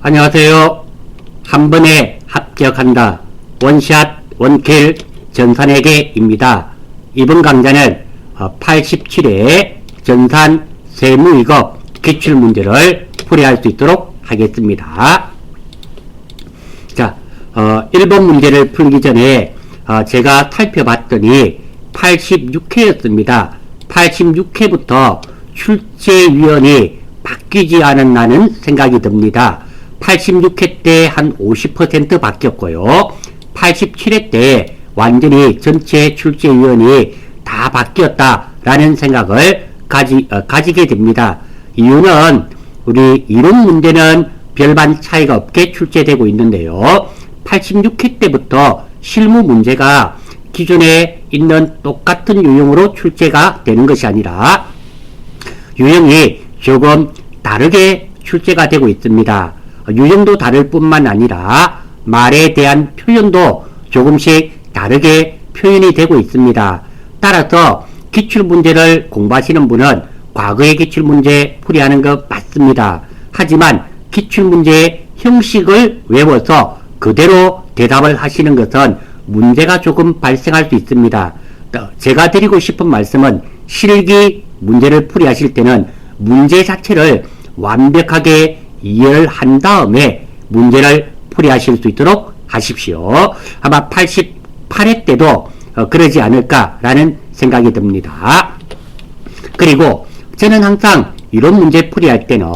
안녕하세요. 한 번에 합격한다. 원샷 원킬 전산회계입니다. 이번 강좌는 87회 전산 세무위급 기출문제를 풀이할 수 있도록 하겠습니다. 자, 1번 문제를 풀기 전에 제가 살펴봤더니 86회였습니다. 86회부터 출제위원이 바뀌지 않았나는 생각이 듭니다. 86회 때 한 50% 바뀌었고요. 87회 때 완전히 전체 출제위원이 다 바뀌었다라는 생각을 가지게 됩니다. 이유는 우리 이론 문제는 별반 차이가 없게 출제되고 있는데요. 86회 때부터 실무 문제가 기존에 있는 똑같은 유형으로 출제가 되는 것이 아니라 유형이 조금 다르게 출제가 되고 있습니다. 유형도 다를 뿐만 아니라 말에 대한 표현도 조금씩 다르게 표현이 되고 있습니다. 따라서 기출문제를 공부하시는 분은 과거의 기출문제 풀이하는 것 맞습니다. 하지만 기출문제의 형식을 외워서 그대로 대답을 하시는 것은 문제가 조금 발생할 수 있습니다. 제가 드리고 싶은 말씀은 실기 문제를 풀이하실 때는 문제 자체를 완벽하게 이해를 한 다음에 문제를 풀이하실 수 있도록 하십시오. 아마 88회 때도 그러지 않을까라는 생각이 듭니다. 그리고 저는 항상 이런 문제 풀이할 때는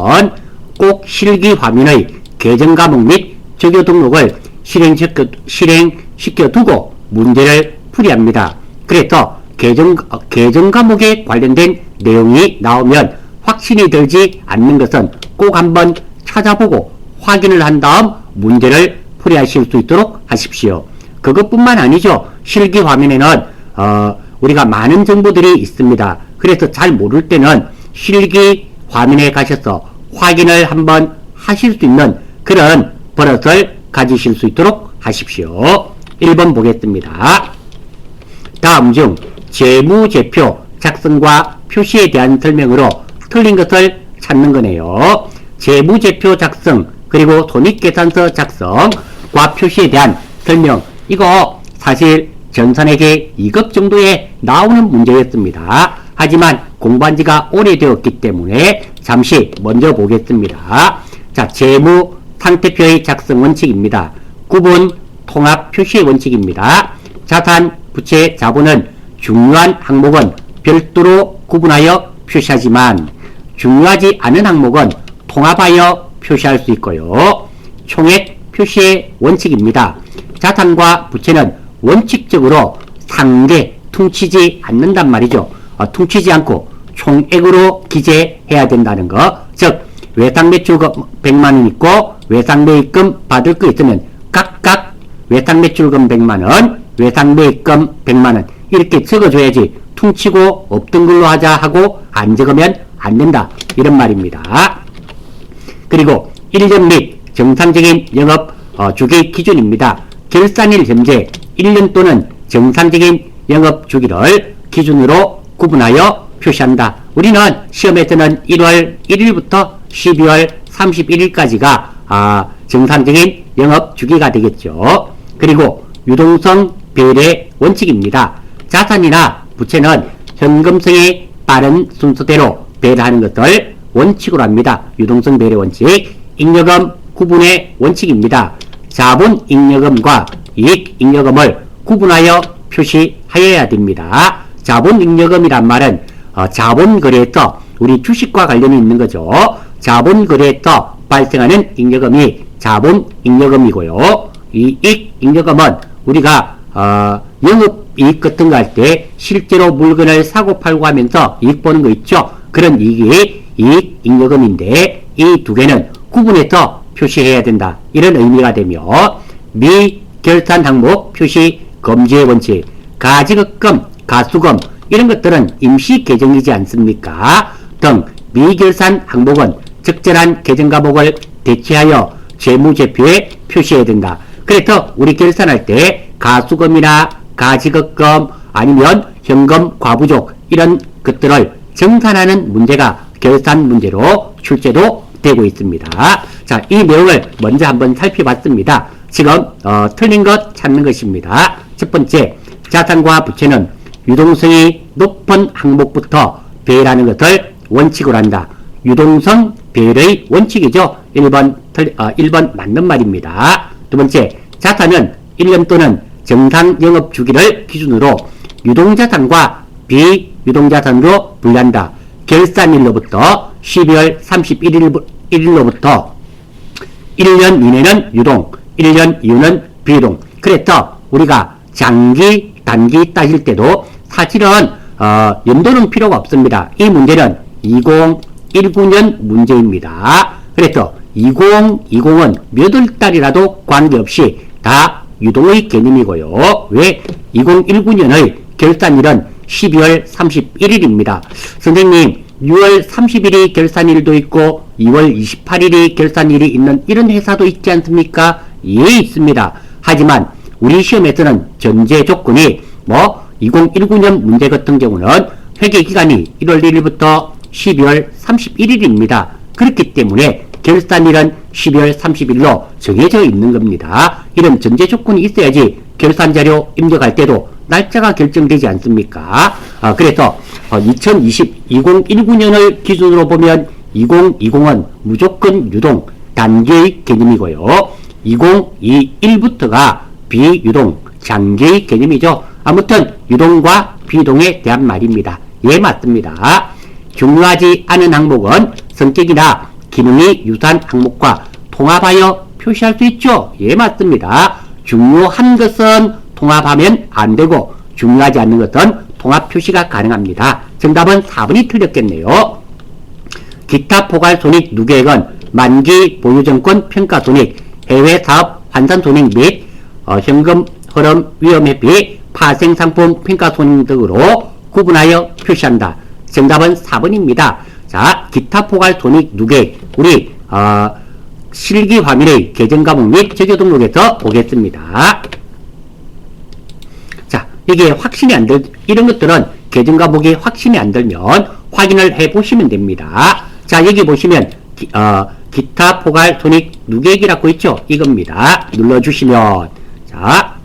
꼭 실기 화면의 계정 과목 및 조교 등록을 실행시켜 두고 문제를 풀이합니다. 그래서 계정 과목에 관련된 내용이 나오면 확신이 들지 않는 것은 꼭 한번 찾아보고 확인을 한 다음 문제를 풀이하실 수 있도록 하십시오. 그것뿐만 아니죠. 실기 화면에는 우리가 많은 정보들이 있습니다. 그래서 잘 모를 때는 실기 화면에 가셔서 확인을 한번 하실 수 있는 그런 버릇을 가지실 수 있도록 하십시오. 1번 보겠습니다. 다음 중 재무제표 작성과 표시에 대한 설명으로 틀린 것을 찾는 거네요. 재무제표 작성 그리고 손익계산서 작성과 표시에 대한 설명, 이거 사실 전산회계 2급 정도에 나오는 문제였습니다. 하지만 공부한 지가 오래되었기 때문에 잠시 먼저 보겠습니다. 자, 재무 상태표의 작성 원칙입니다. 구분 통합 표시의 원칙입니다. 자산, 부채, 자본은 중요한 항목은 별도로 구분하여 표시하지만 중요하지 않은 항목은 통합하여 표시할 수 있고요. 총액 표시의 원칙입니다. 자산과 부채는 원칙적으로 상대 퉁치지 않는단 말이죠. 퉁치지 않고 총액으로 기재해야 된다는 거. 즉 외상매출금 100만원 있고 외상매입금 받을 거 있으면 각각 외상매출금 100만원, 외상매입금 100만원 이렇게 적어줘야지 퉁치고 없던 걸로 하자 하고 안 적으면 안 된다. 이런 말입니다. 그리고 1년 및 정상적인 영업 주기 기준입니다. 결산일 현재 1년 또는 정상적인 영업 주기를 기준으로 구분하여 표시한다. 우리는 시험에서는 1월 1일부터 12월 31일까지가 정상적인 영업 주기가 되겠죠. 그리고 유동성 배열의 원칙입니다. 자산이나 부채는 현금성이 빠른 순서대로 배열하는 것을 원칙으로 합니다. 유동성 배열의 원칙. 잉여금 구분의 원칙입니다. 자본 잉여금과 이익 잉여금을 구분하여 표시하여야 됩니다. 자본 잉여금이란 말은 자본 거래에서 우리 주식과 관련이 있는 거죠. 자본 거래에서 발생하는 잉여금이 자본 잉여금이고요. 이익 잉여금은 우리가 영업이익 같은 거 할 때 실제로 물건을 사고 팔고 하면서 이익 보는 거 있죠. 그런 이익이 이익 잉여금인데 이 두 개는 구분해서 표시해야 된다. 이런 의미가 되며 미결산 항목 표시 금지의 원칙, 가지급금, 가수금 이런 것들은 임시 계정이지 않습니까? 등 미결산 항목은 적절한 계정 과목을 대체하여 재무제표에 표시해야 된다. 그래서 우리 결산할 때 가수금이나 가지급금 아니면 현금 과부족 이런 것들을 정산하는 문제가 결산 문제로 출제도 되고 있습니다. 자, 이 내용을 먼저 한번 살펴봤습니다. 지금 틀린 것 찾는 것입니다. 첫 번째, 자산과 부채는 유동성이 높은 항목부터 배열하는 것을 원칙으로 한다. 유동성 배열의 원칙이죠. 1번 맞는 말입니다. 두 번째, 자산은 1년 또는 정상 영업 주기를 기준으로 유동자산과 비유동자산으로 분류한다. 결산일로부터 12월 31일로부터 1년 이내는 유동, 1년 이후는 비유동. 그래서 우리가 장기, 단기 따질 때도 사실은 연도는 필요가 없습니다. 이 문제는 2019년 문제입니다. 그래서 2020은 몇 월 달이라도 관계없이 다 유동의 개념이고요. 왜? 2019년의 결산일은 12월 31일입니다. 선생님, 6월 30일이 결산일도 있고 2월 28일이 결산일이 있는 이런 회사도 있지 않습니까? 예, 있습니다. 하지만 우리 시험에서는 전제 조건이 2019년 문제 같은 경우는 회계기간이 1월 1일부터 12월 31일입니다. 그렇기 때문에 결산일은 12월 30일로 정해져 있는 겁니다. 이런 전제 조건이 있어야지 결산자료 입력할 때도 날짜가 결정되지 않습니까? 그래서 2019년을 기준으로 보면 2020은 무조건 유동, 단기의 개념이고요. 2021부터가 비유동, 장기의 개념이죠. 아무튼 유동과 비유동에 대한 말입니다. 예, 맞습니다. 중요하지 않은 항목은 성격이나 기능이 유사한 항목과 통합하여 표시할 수 있죠. 예, 맞습니다. 중요한 것은 통합하면 안 되고 중요하지 않는 것은 통합 표시가 가능합니다. 정답은 4번이 틀렸겠네요. 기타 포괄 손익 누계액은 만기 보유증권 평가 손익, 해외 사업 환산 손익 및 현금 흐름 위험 회피, 파생 상품 평가 손익 등으로 구분하여 표시한다. 정답은 4번입니다. 자, 기타 포괄 손익 누계액, 우리 실기 화면의 계정 과목 및 적용 등록에서 보겠습니다. 자, 이게 확신이 안 들, 이런 것들은 계정 과목이 확신이 안 들면 확인을 해 보시면 됩니다. 자, 여기 보시면 기타 포괄 손익 누계액이라고 있죠. 이겁니다. 눌러주시면 자,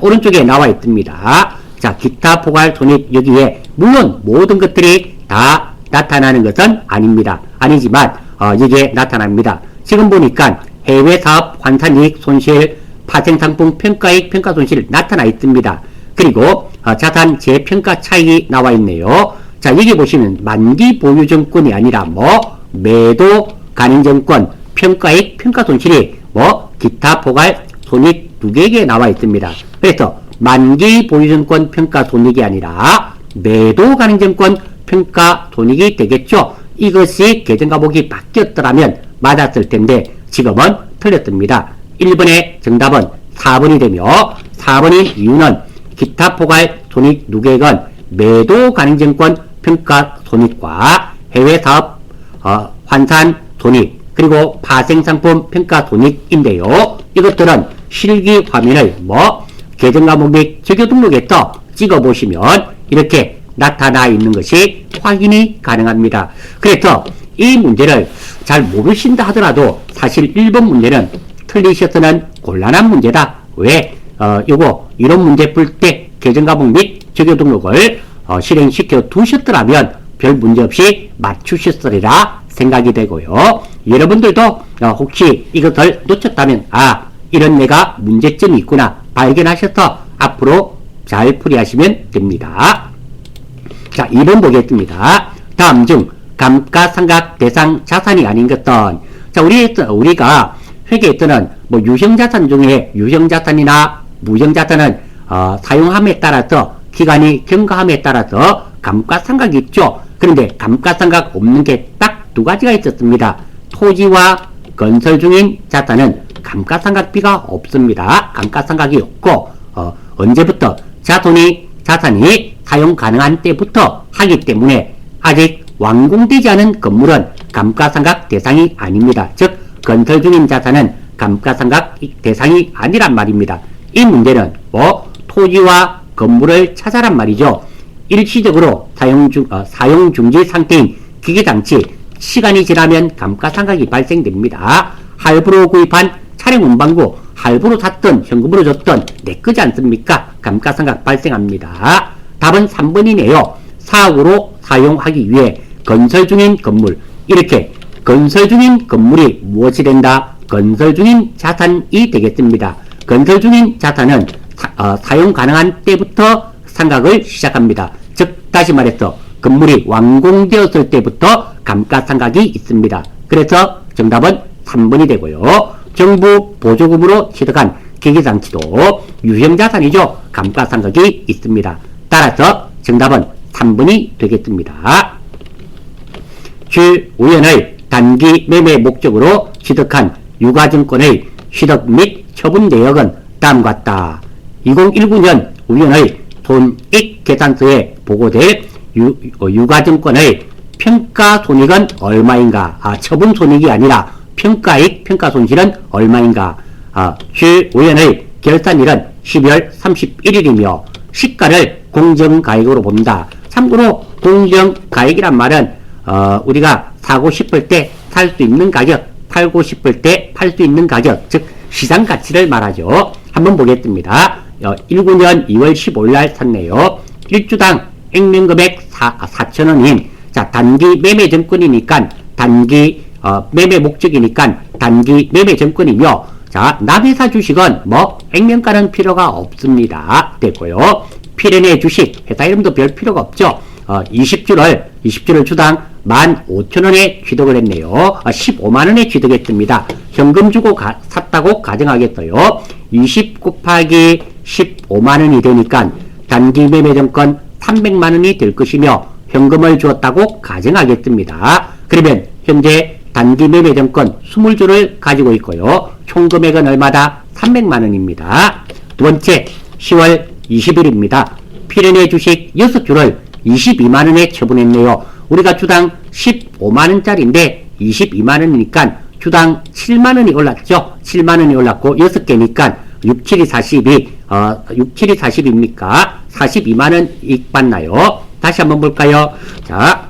오른쪽에 나와 있습니다. 자, 기타 포괄 손익 여기에 물론 모든 것들이 다 나타나는 것은 아닙니다. 아니지만 여기에 나타납니다. 지금 보니까 해외 사업 환산이익 손실, 파생상품 평가이익 평가손실 나타나 있습니다. 그리고 자산 재평가 차익이 나와 있네요. 자, 여기 보시면 만기 보유증권이 아니라 매도 가능증권 평가이익 평가손실이 기타 포괄 손익 누계액에 나와 있습니다. 그래서 만기 보유증권 평가손익이 아니라 매도 가능증권 평가손익이 되겠죠. 이것이 계정과목이 바뀌었더라면 맞았을 텐데 지금은 틀렸습니다. 1번의 정답은 4번이 되며 4번인 이유는 기타 포괄 손익 누계액은 매도 가능증권 평가 손익과 해외 사업 환산 손익 그리고 파생상품 평가 손익인데요. 이것들은 실기 화면을 계정과목 및 적용 등록에서 찍어보시면 이렇게 나타나 있는 것이 확인이 가능합니다. 그래서 이 문제를 잘 모르신다 하더라도 사실 1번 문제는 틀리셔서는 곤란한 문제다. 왜? 이런 문제 풀 때 계정과목 및 적용 등록을 실행시켜 두셨더라면 별 문제 없이 맞추셨으리라 생각이 되고요. 여러분들도 혹시 이것을 놓쳤다면 이런 내가 문제점이 있구나 발견하셔서 앞으로 잘 풀이하시면 됩니다. 자, 2번 보겠습니다. 다음 중 감가상각 대상 자산이 아닌 것은, 자, 우리가 회계에서는 유형자산 중에 유형자산이나 무형자산은 사용함에 따라서 기간이 경과함에 따라서 감가상각이 있죠. 그런데 감가상각 없는 게 딱 두 가지가 있었습니다. 토지와 건설 중인 자산은 감가상각비가 없습니다. 감가상각이 없고 언제부터 자산이 사용 가능한 때부터 하기 때문에 아직 완공되지 않은 건물은 감가상각 대상이 아닙니다. 즉 건설 중인 자산은 감가상각 대상이 아니란 말입니다. 이 문제는 토지와 건물을 찾아란 말이죠. 일시적으로 사용 중지 상태인 기계장치 시간이 지나면 감가상각이 발생됩니다. 할부로 구입한 차량 운반구, 할부로 샀던 현금으로 줬던 내 거지 않습니까? 감가상각 발생합니다. 답은 3번이네요. 사업으로 사용하기 위해 건설 중인 건물, 이렇게 건설 중인 건물이 무엇이 된다? 건설 중인 자산이 되겠습니다. 건설 중인 자산은 사용 가능한 때부터 상각을 시작합니다. 즉 다시 말해서 건물이 완공되었을 때부터 감가상각이 있습니다. 그래서 정답은 3번이 되고요. 정부 보조금으로 취득한 기기장치도 유형자산이죠. 감가상각이 있습니다. 따라서 정답은 3번이 되겠습니다. 주우연의 단기 매매 목적으로 취득한 유가증권의 취득 및 처분 내역은 다음과 같다. 2019년 우연의 손익계산서에 보고될 유가증권의 평가손익은 얼마인가? 처분 손익이 아니라 평가익, 평가손실은 얼마인가? 주우연의 결산일은 12월 31일이며 시가를 공정가액으로 본다. 참고로 공정가액이란 말은 우리가 사고 싶을 때 살 수 있는 가격, 팔고 싶을 때 팔 수 있는 가격, 즉 시장가치를 말하죠. 한번 보겠습니다. 19년 2월 15일 날 샀네요. 1주당 액면금액 4,000원인 자 단기 매매 증권이니까 단기 매매 목적이니까 단기 매매 증권이며 자 남회사 주식은 뭐 액면가는 필요가 없습니다. 됐고요. 필연의 주식 회사 이름도 별 필요가 없죠. 20주를 주당 15,000원에 취득을 했네요. 15만원에 취득했습니다. 현금 주고 샀다고 가정하겠어요. 20 곱하기 15만원이 되니까 단기 매매증권 300만원이 될 것이며 현금을 주었다고 가정하겠습니다. 그러면 현재 단기 매매증권 20주를 가지고 있고요. 총 금액은 얼마다? 300만원입니다. 두 번째 10월 20일입니다. 필연의 주식 6주를 22만원에 처분했네요. 우리가 주당 15만원짜리인데 22만원이니까 주당 7만원이 올랐죠. 7만원이 올랐고 6개니까 6, 7이 42, 6, 7이 40입니까? 42만원 이익 받나요? 다시 한번 볼까요? 자,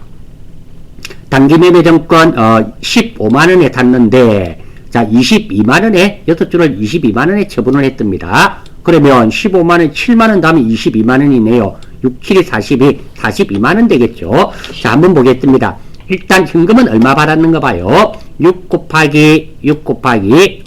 단기 매매증권 15만원에 샀는데 자 22만원에 6주를 22만원에 처분을 했습니다. 그러면 15만원, 7만원 다음에 22만원이네요. 6, 7이 42, 42만원 되겠죠. 자, 한번 보겠습니다. 일단 현금은 얼마 받았는가 봐요. 6 곱하기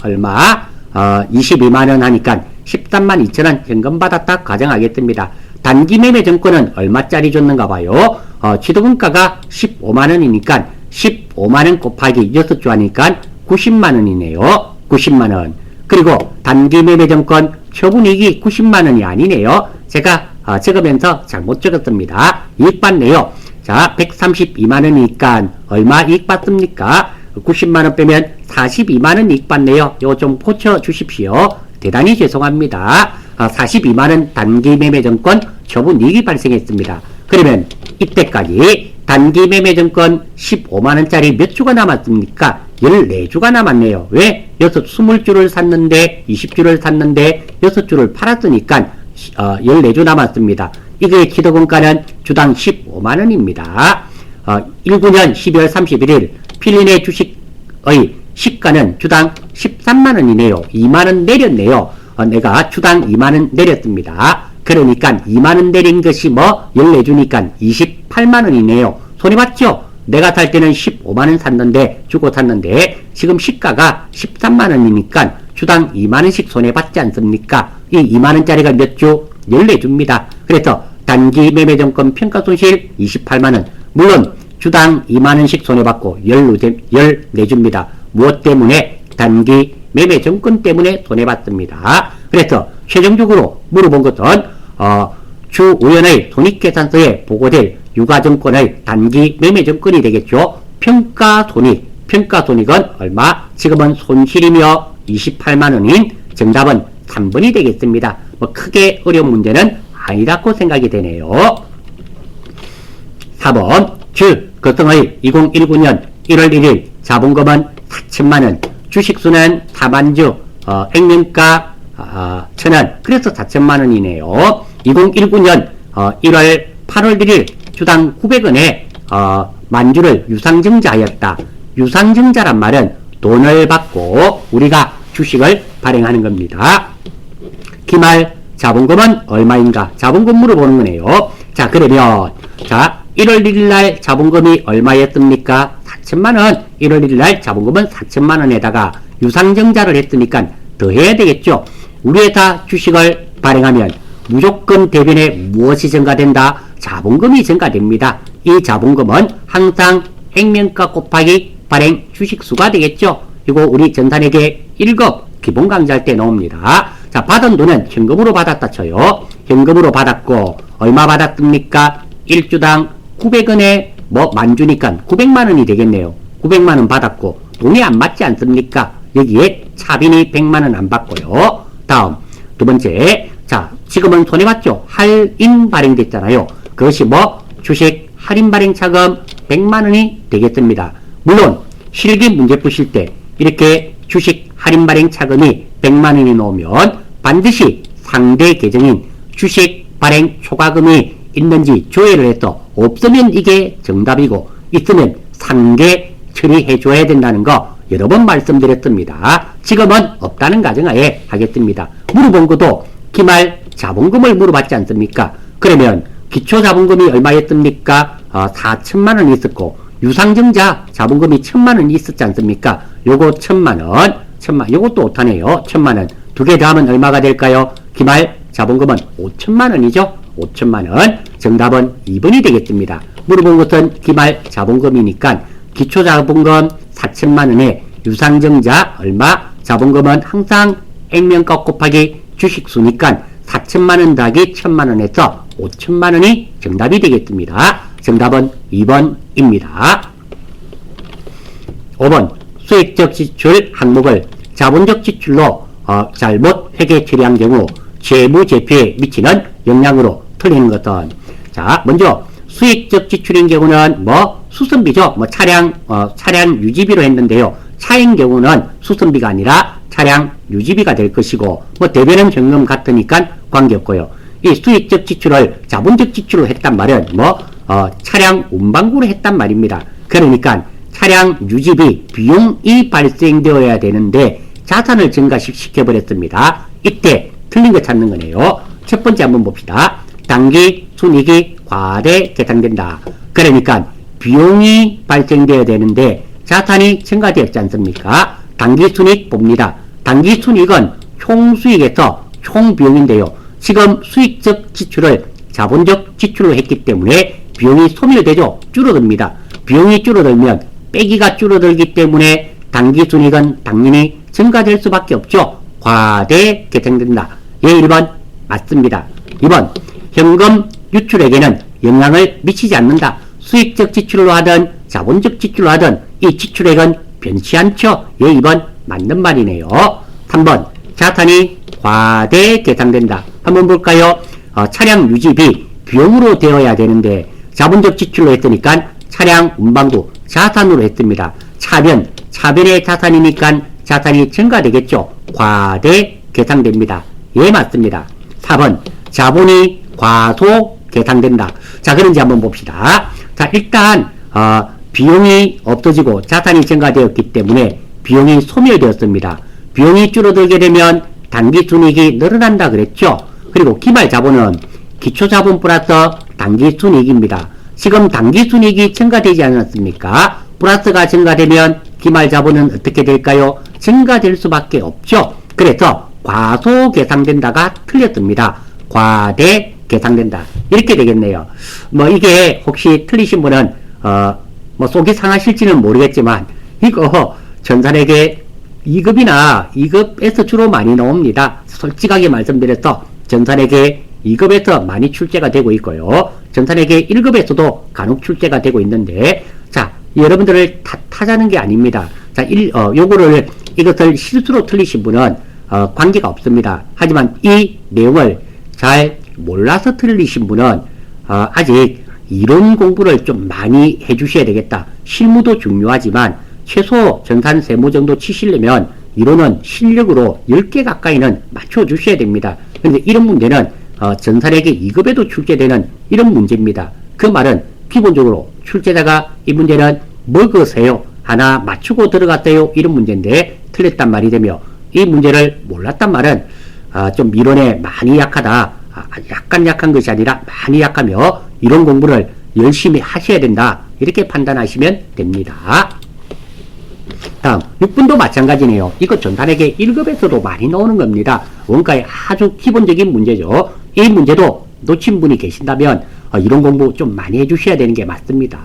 얼마? 22만원 하니까 13만 2천원 현금 받았다 가정하겠습니다. 단기 매매 증권은 얼마짜리 줬는가 봐요. 취득원가가 15만원이니까 15만원 곱하기 6주 하니까 90만원이네요. 90만원. 그리고 단기 매매 증권 처분이익이 90만원이 아니네요. 제가 적으면서 잘못 적었습니다. 이익 받네요. 자, 132만원이니까 얼마 이익 받습니까? 90만원 빼면 42만원 이익 받네요. 이거 좀 고쳐 주십시오. 대단히 죄송합니다. 42만원 단기 매매증권 처분이익이 발생했습니다. 그러면 이때까지 단기 매매증권 15만원짜리 몇 주가 남았습니까? 14주가 남았네요. 왜? 20주를 샀는데 20주를 샀는데 6주를 팔았으니까 14주 남았습니다. 이거의 취득원가는 주당 15만원입니다. 19년 12월 31일 필린의 주식의 시가는 주당 13만원이네요. 2만원 내렸네요. 내가 주당 2만원 내렸습니다. 그러니까 2만원 내린 것이 뭐 14주니까 28만원이네요. 손해봤죠? 내가 살 때는 15만원 샀는데 주고 샀는데 지금 시가가 13만원이니까 주당 2만원씩 손해봤지 않습니까? 이 2만원짜리가 몇 주? 14주입니다. 그래서 단기 매매증권 평가손실 28만원. 물론 주당 2만원씩 손해받고 14주입니다. 무엇 때문에? 단기 매매증권 때문에 손해봤습니다. 그래서 최종적으로 물어본 것은 주우연의 손익계산서에 보고될 유가증권의 단기 매매증권이 되겠죠. 평가손익은 얼마? 지금은 손실이며 28만원인 정답은 3번이 되겠습니다. 뭐 크게 어려운 문제는 아니라고 생각이 되네요. 4번 거성의 2019년 1월 1일 자본금은 4천만원, 주식수는 4만주, 액면가 1,000원, 그래서 4천만원이네요. 2019년 1월 8월 1일 주당 900원에 만주를 유상증자하였다. 유상증자란 말은 돈을 받고 우리가 주식을 발행하는 겁니다. 기말 자본금은 얼마인가? 자본금 물어보는 거네요. 자, 그러면 자 1월 1일 날 자본금이 얼마였습니까? 4천만원. 1월 1일 날 자본금은 4천만원에다가 유상증자를 했으니까 더해야 되겠죠. 우리 회사 주식을 발행하면 무조건 대변에 무엇이 증가된다? 자본금이 증가됩니다. 이 자본금은 항상 액면가 곱하기 발행 주식수가 되겠죠. 이거 우리 전산회계 1급 기본 강좌할 때 나옵니다. 자, 받은 돈은 현금으로 받았다 쳐요. 현금으로 받았고 얼마 받았습니까? 1주당 900원에 만주니까 900만원이 되겠네요. 900만원 받았고 돈이 안 맞지 않습니까? 여기에 차빈이 100만원 안 받고요. 다음 두 번째, 자 지금은 손해봤죠. 할인 발행됐잖아요. 그것이 주식 할인 발행 차금 100만원이 되겠습니다. 물론 실기 문제 푸실 때 이렇게 주식 할인 발행 차금이 100만원이 나오면 반드시 상대 계정인 주식 발행 초과금이 있는지 조회를 해서 없으면 이게 정답이고 있으면 상계 처리해 줘야 된다는 거 여러 번 말씀드렸습니다. 지금은 없다는 가정하에 하겠습니다. 물어본 것도 기말 자본금을 물어봤지 않습니까? 그러면 기초자본금이 얼마였습니까? 4천만원 있었고 유상증자 자본금이 1,000만원 있었지 않습니까? 요거 1,000만원, 요것도 오타네요. 1,000만원. 두 개 더하면 얼마가 될까요? 기말 자본금은 5천만원이죠. 5천만원. 정답은 2번이 되겠습니다. 물어본 것은 기말 자본금이니까 기초자본금 4천만원에 유상증자 얼마? 자본금은 항상 액면가 곱하기 주식수니까 4천만원 더하기 1,000만원에서 5천만원이 정답이 되겠습니다. 정답은 2번입니다. 5번 수익적 지출 항목을 자본적 지출로 잘못 회계 처리한 경우 재무제표에 미치는 영향으로 틀리는 것은, 자 먼저 수익적 지출인 경우는 수선비죠. 차량 유지비로 했는데요. 차인 경우는 수선비가 아니라 차량 유지비가 될 것이고 대변은 현금 같으니까 관계없고요. 이 수익적 지출을 자본적 지출로 했단 말은 차량 운반구로 했단 말입니다. 그러니까 차량 유지비 비용이 발생되어야 되는데 자산을 증가시켜버렸습니다. 이때 틀린 거 찾는 거네요. 첫 번째 한번 봅시다. 당기 순이익이 과대 계산된다. 그러니까 비용이 발생되어야 되는데 자산이 증가되었지 않습니까? 당기순이익 봅니다. 당기순이익은 총수익에서 총비용인데요. 지금 수익적 지출을 자본적 지출로 했기 때문에 비용이 소멸되죠. 줄어듭니다. 비용이 줄어들면 빼기가 줄어들기 때문에 당기순이익은 당연히 증가될 수밖에 없죠. 과대 계산된다. 예, 1번 맞습니다. 2번 현금 유출액에는 영향을 미치지 않는다. 수익적 지출로 하든 자본적 지출로 하든 이 지출액은 변치 않죠. 예, 2번 맞는 말이네요. 3번 자산이 과대 계산된다. 한번 볼까요? 차량 유지비 비용으로 되어야 되는데 자본적 지출로 했으니까 차량 운반구 자산으로 했습니다. 차변의 자산이니까 자산이 증가되겠죠. 과대 계산됩니다. 예, 맞습니다. 4번 자본이 과소 계산된다. 자, 그런지 한번 봅시다. 자, 일단 비용이 없어지고 자산이 증가되었기 때문에 비용이 소멸되었습니다. 비용이 줄어들게 되면 당기순이익이 늘어난다 그랬죠. 그리고 기말자본은 기초자본 플러스 당기순이익입니다. 지금 당기순이익이 증가되지 않았습니까? 플러스가 증가되면 기말자본은 어떻게 될까요? 증가될 수밖에 없죠. 그래서 과소 계산된다가 틀렸습니다. 과대 계산된다. 이렇게 되겠네요. 이게 혹시 틀리신 분은 속이 상하실지는 모르겠지만 이거 전산회계 2급이나 2급에서 주로 많이 나옵니다. 솔직하게 말씀드려서 전산회계 2급에서 많이 출제가 되고 있고요. 전산회계 1급에서도 간혹 출제가 되고 있는데, 자, 여러분들을 탓하자는 게 아닙니다. 자, 이것을 실수로 틀리신 분은 관계가 없습니다. 하지만 이 내용을 잘 몰라서 틀리신 분은 아직 이론 공부를 좀 많이 해주셔야 되겠다. 실무도 중요하지만 최소 전산 세무 정도 치시려면 이론은 실력으로 10개 가까이는 맞춰주셔야 됩니다. 그런데 이런 문제는 전산회계 2급에도 출제되는 이런 문제입니다. 그 말은 기본적으로 출제자가 이 문제는 먹으세요. 하나 맞추고 들어갔어요. 이런 문제인데 틀렸단 말이 되며, 이 문제를 몰랐단 말은 좀 이론에 많이 약하다, 약간 약한 것이 아니라 많이 약하며 이론 공부를 열심히 하셔야 된다, 이렇게 판단하시면 됩니다. 다음 6번도 마찬가지네요. 이거 전산에게 1급에서도 많이 나오는 겁니다. 원가의 아주 기본적인 문제죠. 이 문제도 놓친 분이 계신다면 이런 공부 좀 많이 해주셔야 되는 게 맞습니다.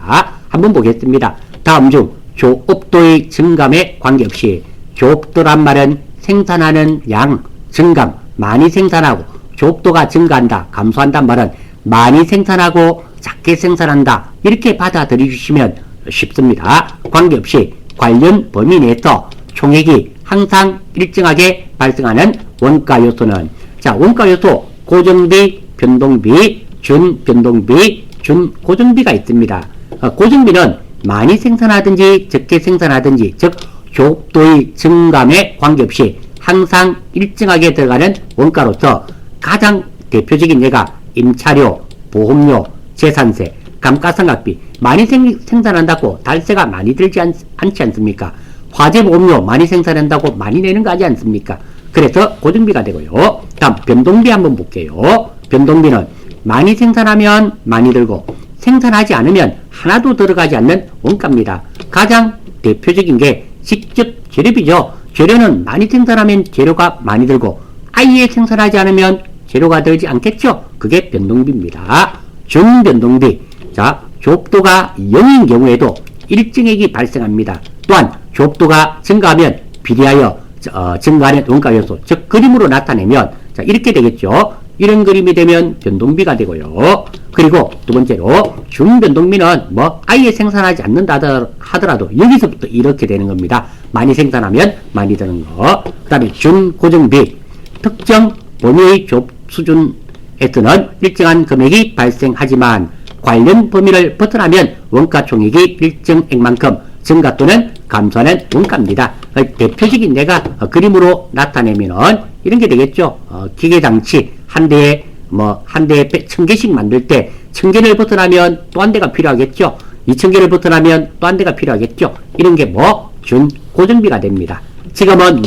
한번 보겠습니다. 다음 중 조업도의 증감에 관계없이, 조업도란 말은 생산하는 양 증감, 많이 생산하고, 조업도가 증가한다, 감소한단 말은 많이 생산하고 작게 생산한다, 이렇게 받아들여 주시면 쉽습니다. 관계없이 관련 범위 내에서 총액이 항상 일정하게 발생하는 원가 요소는, 자, 원가 요소 고정비, 변동비, 준변동비, 준고정비가 있습니다. 고정비는 많이 생산하든지 적게 생산하든지, 즉 조업도의 증감에 관계없이 항상 일정하게 들어가는 원가로서 가장 대표적인 예가 임차료, 보험료, 재산세, 감가상각비. 많이 생산한다고 달세가 많이 들지 않지 않습니까? 화재보험료 많이 생산한다고 많이 내는 거 하지 않습니까? 그래서 고정비가 되고요. 다음 변동비 한번 볼게요. 변동비는 많이 생산하면 많이 들고, 생산하지 않으면 하나도 들어가지 않는 원가입니다. 가장 대표적인 게 직접 재료비죠. 재료는 많이 생산하면 재료가 많이 들고, 아예 생산하지 않으면 재료가 들지 않겠죠. 그게 변동비입니다. 준변동비, 자, 조업도가 0인 경우에도 일정액이 발생합니다. 또한 조업도가 증가하면 비례하여 증가하는 원가요소, 즉 그림으로 나타내면, 자, 이렇게 되겠죠. 이런 그림이 되면 변동비가 되고요. 그리고 두 번째로 준변동비는 뭐 아예 생산하지 않는다 하더라도 여기서부터 이렇게 되는 겁니다. 많이 생산하면 많이 드는 거. 그 다음에 준고정비, 특정 범위의 조업 수준에서는 일정한 금액이 발생하지만 관련 범위를 벗어나면 원가 총액이 일정액만큼 증가 또는 감소하는 원가입니다. 대표적인 예가 그림으로 나타내면은 이런 게 되겠죠. 기계장치 한 대에 1000개씩 만들 때 1000개를 벗어나면 또 한 대가 필요하겠죠. 2000개를 벗어나면 또 한 대가 필요하겠죠. 이런 게 준고정비가 됩니다. 지금은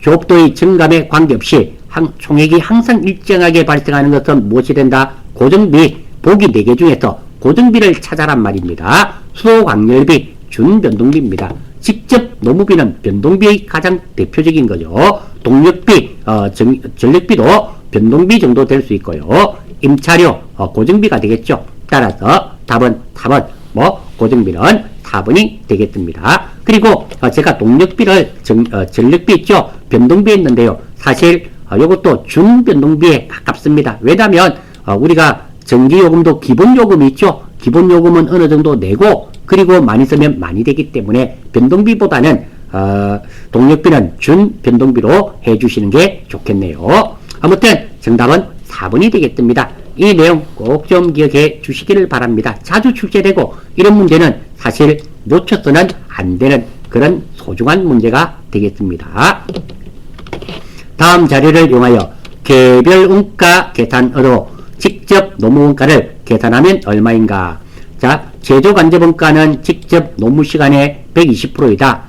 조업도의 증감에 관계없이 총액이 항상 일정하게 발생하는 것은 무엇이 된다? 고정비, 보기 4개 중에서 고정비를 찾아란 말입니다. 수도광열비, 준변동비입니다. 직접 노무비는 변동비의 가장 대표적인 거죠. 동력비, 전력비도 변동비 정도 될 수 있고요. 임차료, 고정비가 되겠죠. 따라서 답은 고정비는 4번이 되겠습니다. 그리고 제가 동력비를 전력비 있죠. 변동비 했는데요. 사실 이것도 준변동비에 가깝습니다. 왜냐하면 우리가 전기요금도 기본요금이 있죠. 기본요금은 어느 정도 내고 그리고 많이 쓰면 많이 되기 때문에 변동비보다는 동력비는 준변동비로 해주시는 게 좋겠네요. 아무튼 정답은 4번이 되겠습니다. 이 내용 꼭 좀 기억해 주시기를 바랍니다. 자주 출제되고 이런 문제는 사실 놓쳐서는 안 되는 그런 소중한 문제가 되겠습니다. 다음 자료를 이용하여 개별 원가 계산으로 직접 노무원가를 계산하면 얼마인가? 자, 제조간접원가는 직접 노무시간의 120%이다.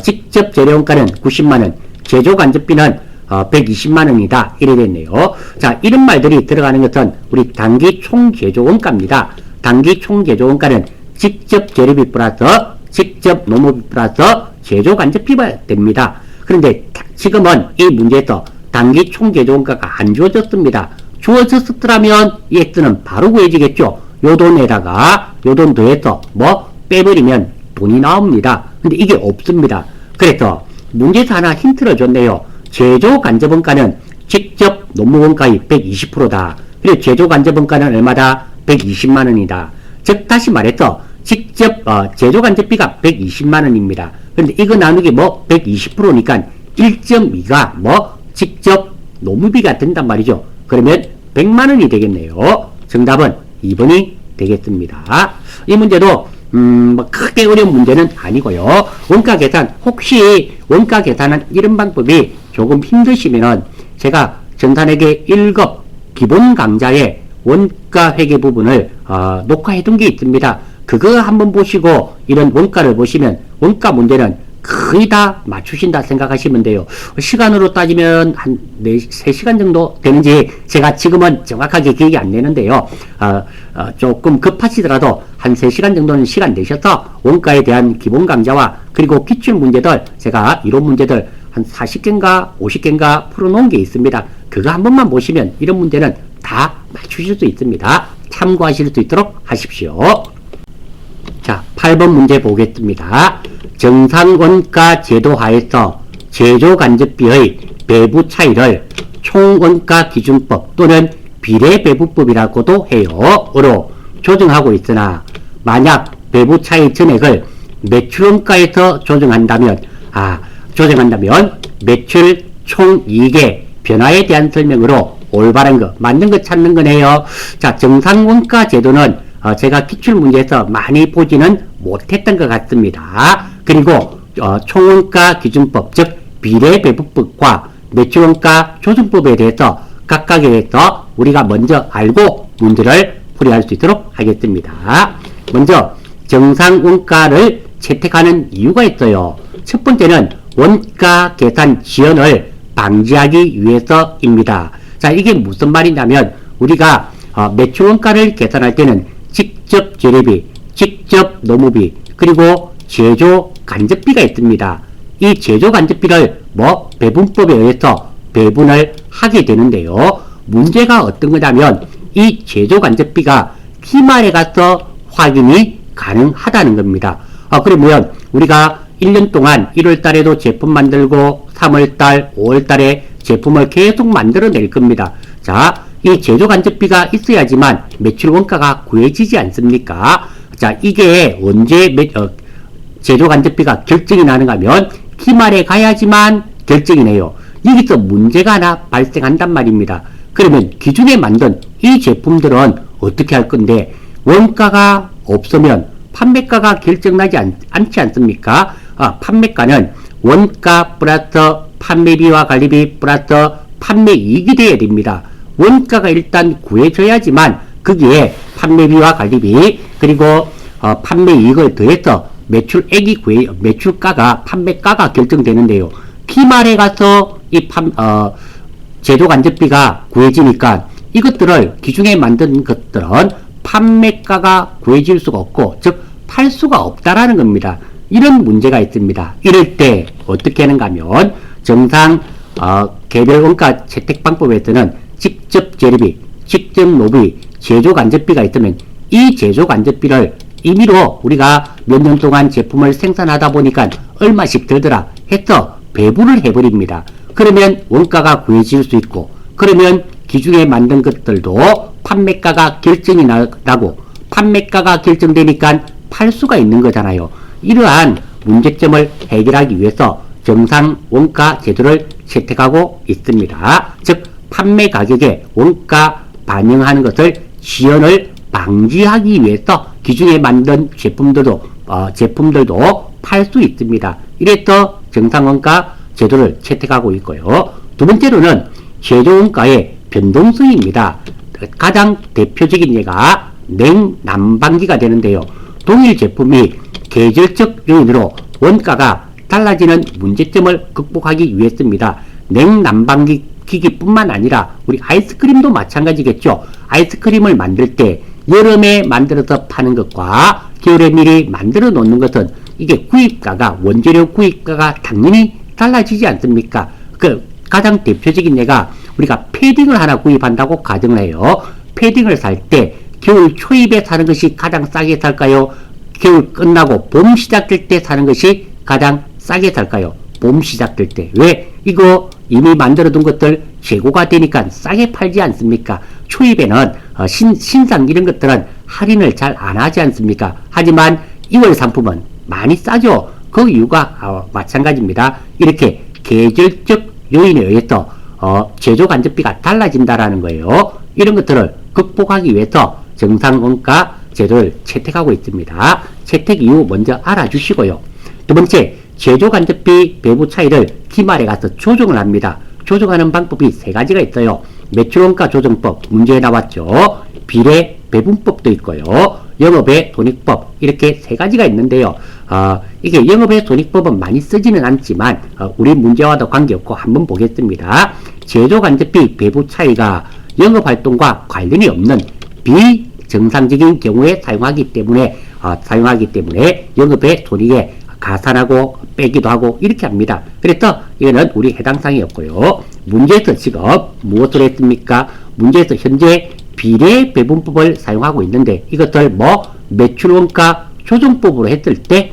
직접 재료원가는 90만원, 제조간접비는 120만원이다. 이래 됐네요. 자, 이런 말들이 들어가는 것은 우리 단기 총제조원가입니다. 단기 총제조원가는 직접 재료비 플러스 직접 노무비 플러스 제조간접비가 됩니다. 그런데 지금은 이 문제에서 단기 총제조원가가 안 주어졌습니다. 주어졌었더라면 이 X는 바로 구해지겠죠. 요 돈에다가 요 돈 더해서 빼버리면 돈이 나옵니다. 근데 이게 없습니다. 그래서 문제에서 하나 힌트를 줬네요. 제조간접원가는 직접 노무원가의 120%다. 그리고 제조간접원가는 얼마다? 120만원이다. 즉 다시 말해서 직접 제조간접비가 120만원입니다. 그런데 이거 나누기 120%니까 1.2가 직접 노무비가 된단 말이죠. 그러면 100만원이 되겠네요. 정답은 2번이 되겠습니다. 이 문제도 크게 어려운 문제는 아니고요. 원가 계산, 혹시 원가 계산은 이런 방법이 조금 힘드시면은 제가 전산회계 1급 기본 강좌에 원가 회계 부분을 녹화해 둔 게 있습니다. 그거 한번 보시고 이런 원가를 보시면 원가 문제는 거의 다 맞추신다 생각하시면 돼요. 시간으로 따지면 한 3시간 정도 되는지 제가 지금은 정확하게 기억이 안 나는데요. 조금 급하시더라도 한 3시간 정도는 시간 내셔서 원가에 대한 기본 강좌와 그리고 기출 문제들 제가 이론 문제들 한 40개인가 50개인가 풀어놓은 게 있습니다. 그거 한 번만 보시면 이런 문제는 다 맞추실 수 있습니다. 참고하실 수 있도록 하십시오. 자, 8번 문제 보겠습니다. 정상원가 제도 하에서 제조간접비의 배부 차이를 총원가 기준법 또는 비례배부법이라고도 해요. 으로 조정하고 있으나 만약 배부 차이 전액을 매출원가에서 조정한다면 매출 총이익의 변화에 대한 설명으로 올바른 거, 맞는 거 찾는 거네요. 자, 정상원가 제도는 제가 기출문제에서 많이 보지는 못했던 것 같습니다. 그리고 총원가 기준법, 즉 비례배부법과 매출원가 조정법에 대해서 각각에 대해서 우리가 먼저 알고 문제를 풀이할 수 있도록 하겠습니다. 먼저 정상원가를 채택하는 이유가 있어요. 첫 번째는 원가 계산 지연을 방지하기 위해서입니다. 자, 이게 무슨 말이냐면 우리가 매출원가를 계산할 때는 직접 재료비, 직접 노무비, 그리고 제조 간접비가 있습니다. 이 제조 간접비를 배분법에 의해서 배분을 하게 되는데요. 문제가 어떤 거냐면 이 제조 간접비가 기말에 가서 확인이 가능하다는 겁니다. 그러면 우리가 1년 동안 1월 달에도 제품 만들고 3월 달, 5월 달에 제품을 계속 만들어낼 겁니다. 자, 이 제조 간접비가 있어야지만 매출 원가가 구해지지 않습니까? 자, 이게 언제 제조 간접비가 결정이 나는가 하면 기말에 가야지만 결정이 나요. 여기서 문제가 하나 발생한단 말입니다. 그러면 기존에 만든 이 제품들은 어떻게 할 건데 원가가 없으면 판매가가 결정나지 않지 않습니까? 판매가는 원가 플러스 판매비와 관리비 플러스 판매이익이 돼야 됩니다. 원가가 일단 구해져야지만 거기에 판매비와 관리비 그리고 판매이익을 더해서 매출가가 판매가가 결정되는데요. 기말에 가서 이 제조 간접비가 구해지니까 이것들을 기존에 만든 것들은 판매가가 구해질 수가 없고 즉 팔 수가 없다라는 겁니다. 이런 문제가 있습니다. 이럴 때 어떻게 하는가 하면 정상 개별 원가 채택 방법에서는 직접 재료비, 직접 노비, 제조 간접비가 있다면 이 제조 간접비를 임의로 우리가 몇 년 동안 제품을 생산하다 보니까 얼마씩 들더라 해서 배분을 해버립니다. 그러면 원가가 구해질 수 있고 그러면 기존에 만든 것들도 판매가가 결정이 나고 판매가가 결정되니까 팔 수가 있는 거잖아요. 이러한 문제점을 해결하기 위해서 정상 원가 제도를 채택하고 있습니다. 즉 판매 가격에 원가 반영하는 것을 지연을 방지하기 위해서 기존에 만든 제품들도 팔 수 있습니다. 이래서 정상원가 제도를 채택하고 있고요. 두 번째로는 제조원가의 변동성입니다. 가장 대표적인 예가 냉난방기가 되는데요. 동일 제품이 계절적 요인으로 원가가 달라지는 문제점을 극복하기 위해서입니다. 냉난방기 기기뿐만 아니라 우리 아이스크림도 마찬가지겠죠. 아이스크림을 만들 때 여름에 만들어서 파는 것과 겨울에 미리 만들어 놓는 것은 이게 구입가가 원재료 구입가가 당연히 달라지지 않습니까? 가장 대표적인 예가 우리가 패딩을 하나 구입한다고 가정을 해요. 패딩을 살 때 겨울 초입에 사는 것이 가장 싸게 살까요? 겨울 끝나고 봄 시작될 때 사는 것이 가장 싸게 살까요? 봄 시작될 때. 왜? 이거 이미 만들어 둔 것들 재고가 되니까 싸게 팔지 않습니까? 초입에는 신상 이런 것들은 할인을 잘 안 하지 않습니까? 하지만 2월 상품은 많이 싸죠. 그 이유가 마찬가지입니다. 이렇게 계절적 요인에 의해서 제조 간접비가 달라진다라는 거예요. 이런 것들을 극복하기 위해서 정상원가 제도를 채택하고 있습니다. 채택 이유 먼저 알아주시고요. 두 번째, 제조 간접비 배부 차이를 기말에 가서 조정을 합니다. 조정하는 방법이 세 가지가 있어요. 매출원가 조정법 문제에 나왔죠. 비례 배분법도 있고요. 영업의 손익법 이렇게 세 가지가 있는데요. 이게 영업의 손익법은 많이 쓰지는 않지만 우리 문제와도 관계없고 한번 보겠습니다. 제조간접비 배부 차이가 영업활동과 관련이 없는 비정상적인 경우에 사용하기 때문에 영업의 손익에 가산하고 빼기도 하고 이렇게 합니다. 그래서 이거는 우리 해당 사항이었고요. 문제에서 지금 무엇을 했습니까? 문제에서 현재 비례 배분법을 사용하고 있는데 이것을 매출원가 조정법으로 했을 때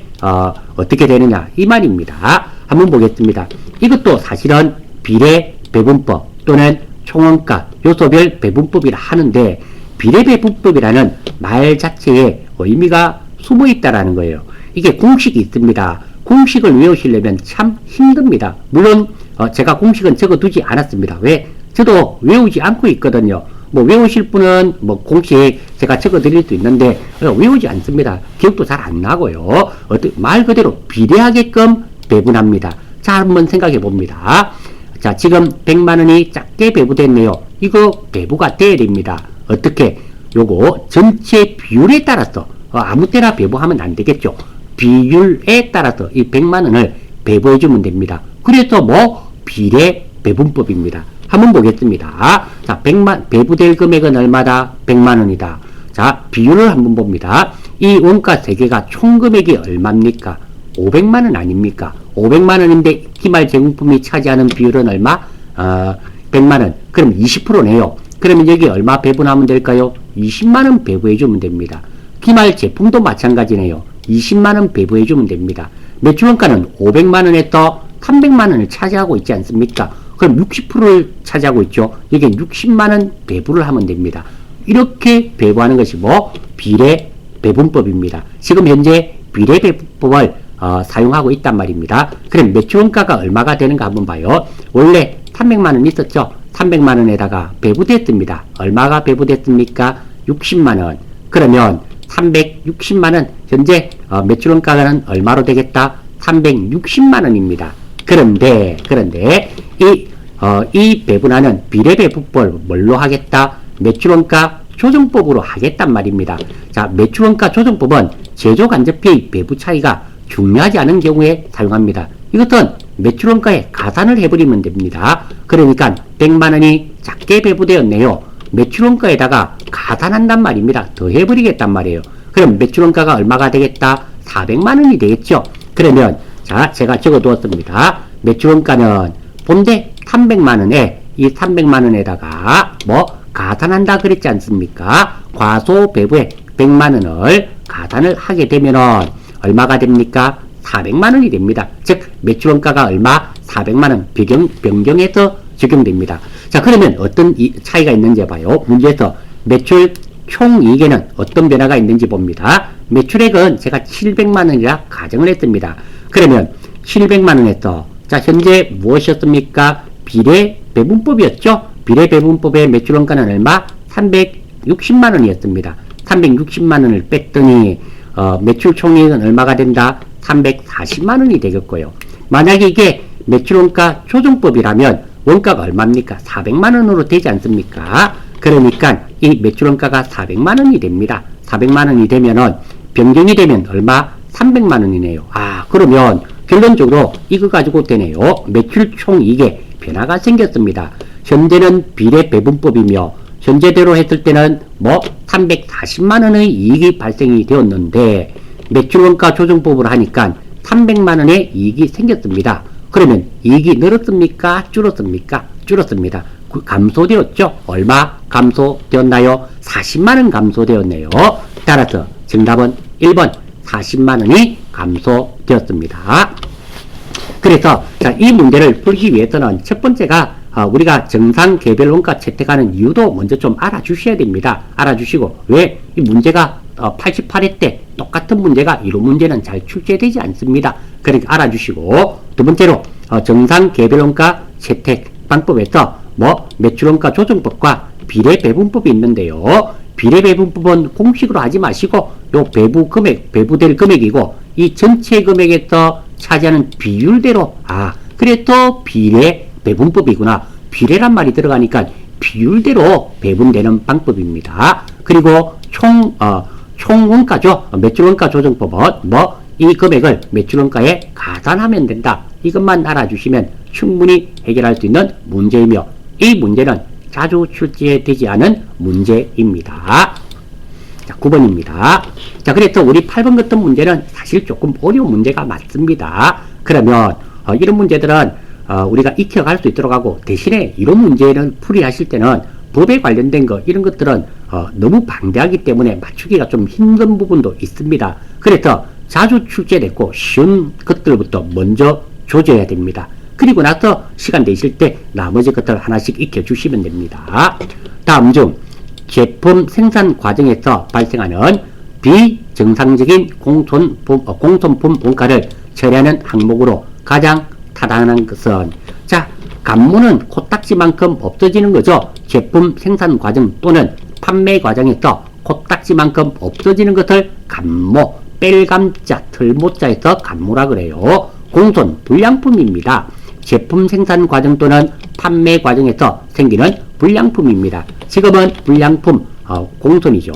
어떻게 되느냐 이 말입니다. 한번 보겠습니다. 이것도 사실은 비례 배분법 또는 총원가 요소별 배분법이라 하는데 비례 배분법이라는 말 자체에 의미가 숨어 있다라는 거예요. 이게 공식이 있습니다. 공식을 외우시려면 참 힘듭니다. 물론 제가 공식은 적어두지 않았습니다. 왜? 저도 외우지 않고 있거든요. 외우실 분은 공식 제가 적어드릴 수 있는데 외우지 않습니다. 기억도 잘 안 나고요. 말 그대로 비례하게끔 배분합니다. 자, 한번 생각해 봅니다. 자, 지금 100만원이 작게 배부됐네요. 이거 배부가 돼야 됩니다. 어떻게? 요거 전체 비율에 따라서 아무 때나 배부하면 안 되겠죠. 비율에 따라서 이 100만원을 배부해주면 됩니다. 그래서 비례 배분법입니다. 한번 보겠습니다. 자, 배부될 금액은 얼마다? 100만원이다. 자, 비율을 한번 봅니다. 이 원가 3개가 총 금액이 얼마입니까? 500만원 아닙니까? 500만원인데 기말 제공품이 차지하는 비율은 얼마? 100만원. 그럼 20%네요. 그러면 여기 얼마 배분하면 될까요? 20만원 배부해주면 됩니다. 기말 제품도 마찬가지네요. 20만원 배부해주면 됩니다. 매출원가는 500만원에서 300만원을 차지하고 있지 않습니까? 그럼 60%를 차지하고 있죠. 여기 60만원 배부를 하면 됩니다. 이렇게 배부하는 것이 비례 배분법입니다. 지금 현재 비례 배분법을 사용하고 있단 말입니다. 그럼 매출원가가 얼마가 되는가 한번 봐요. 원래 300만원 있었죠. 300만원에다가 배부됐습니다. 얼마가 배부됐습니까? 60만원. 그러면 360만원 현재 매출원가는 얼마로 되겠다? 360만원입니다. 그런데 이 배분하는 비례 배분법을 뭘로 하겠다? 매출원가 조정법으로 하겠단 말입니다. 자, 매출원가 조정법은 제조간접비 배부 차이가 중요하지 않은 경우에 사용합니다. 이것은 매출원가에 가산을 해버리면 됩니다. 그러니까 100만원이 작게 배부되었네요. 매출원가에다가 가산한단 말입니다. 더 해버리겠단 말이에요. 그럼 매출원가가 얼마가 되겠다? 400만원이 되겠죠. 그러면 자, 제가 적어두었습니다. 매출원가는 본대 300만원에 이 300만원에다가 가산한다 그랬지 않습니까? 과소 배부에 100만원을 가산을 하게 되면은 얼마가 됩니까? 400만원이 됩니다. 즉 매출원가가 얼마? 400만원 변경해서 적용됩니다. 자, 그러면 어떤 차이가 있는지 봐요. 문제에서 매출 총이익에는 어떤 변화가 있는지 봅니다. 매출액은 제가 700만원이라 가정을 했습니다. 그러면 700만원에서 자, 현재 무엇이었습니까? 비례 배분법이었죠. 비례 배분법의 매출원가는 얼마? 360만원이었습니다. 360만원을 뺐더니 매출 총이익은 얼마가 된다? 340만원이 되겠고요. 만약에 이게 매출원가 조정법이라면 원가가 얼마입니까? 400만원으로 되지 않습니까? 그러니까 이 매출원가가 400만원이 됩니다. 400만원이 되면은 변경이 되면 얼마? 300만원이네요. 그러면 결론적으로 이거 가지고 되네요. 매출 총이익에 변화가 생겼습니다. 현재는 비례 배분법이며 현재대로 했을 때는 340만원의 이익이 발생이 되었는데 매출원가 조정법으로 하니까 300만원의 이익이 생겼습니다. 그러면 이익이 늘었습니까? 줄었습니까? 줄었습니다. 감소되었죠? 얼마 감소되었나요? 40만원 감소되었네요. 따라서 정답은 1번 40만원이 감소되었습니다. 그래서 자, 이 문제를 풀기 위해서는 첫 번째가 우리가 정상 개별 원가 채택하는 이유도 먼저 좀 알아주셔야 됩니다. 알아주시고 왜 이 문제가 88회 때 똑같은 문제가 이런 문제는 잘 출제되지 않습니다. 그러니까 알아주시고 두 번째로 정상 개별 원가 채택 방법에서 매출원가 조정법과 비례 배분법이 있는데요. 비례 배분법은 공식으로 하지 마시고 요 배부될 금액이고 이 전체 금액에서 차지하는 비율대로 그래 또 비례 배분법이구나. 비례란 말이 들어가니까 비율대로 배분되는 방법입니다. 그리고 총 원가죠. 매출원가 조정법은 이 금액을 매출원가에 가산하면 된다. 이것만 알아주시면 충분히 해결할 수 있는 문제이며, 이 문제는 자주 출제되지 않은 문제입니다. 자, 9번입니다. 자, 그래서 우리 8번 같은 문제는 사실 조금 어려운 문제가 맞습니다. 그러면 이런 문제들은 우리가 익혀갈 수 있도록 하고, 대신에 이런 문제를 풀이하실 때는 법에 관련된 거 이런 것들은 너무 방대하기 때문에 맞추기가 좀 힘든 부분도 있습니다. 그래서 자주 출제됐고 쉬운 것들부터 먼저 조져야 됩니다. 그리고 나서 시간 되실 때 나머지 것들 하나씩 익혀주시면 됩니다. 다음 중 제품 생산 과정에서 발생하는 비정상적인 공손품 원가를 처리하는 항목으로 가장 타당한 것은, 자, 감모는 코딱지만큼 없어지는 거죠. 제품 생산 과정 또는 판매 과정에서 코딱지만큼 없어지는 것을 감모, 뺄감자, 틀모자에서 감모라 그래요. 공손, 불량품입니다. 제품 생산 과정 또는 판매 과정에서 생기는 불량품입니다. 지금은 불량품, 공손이죠.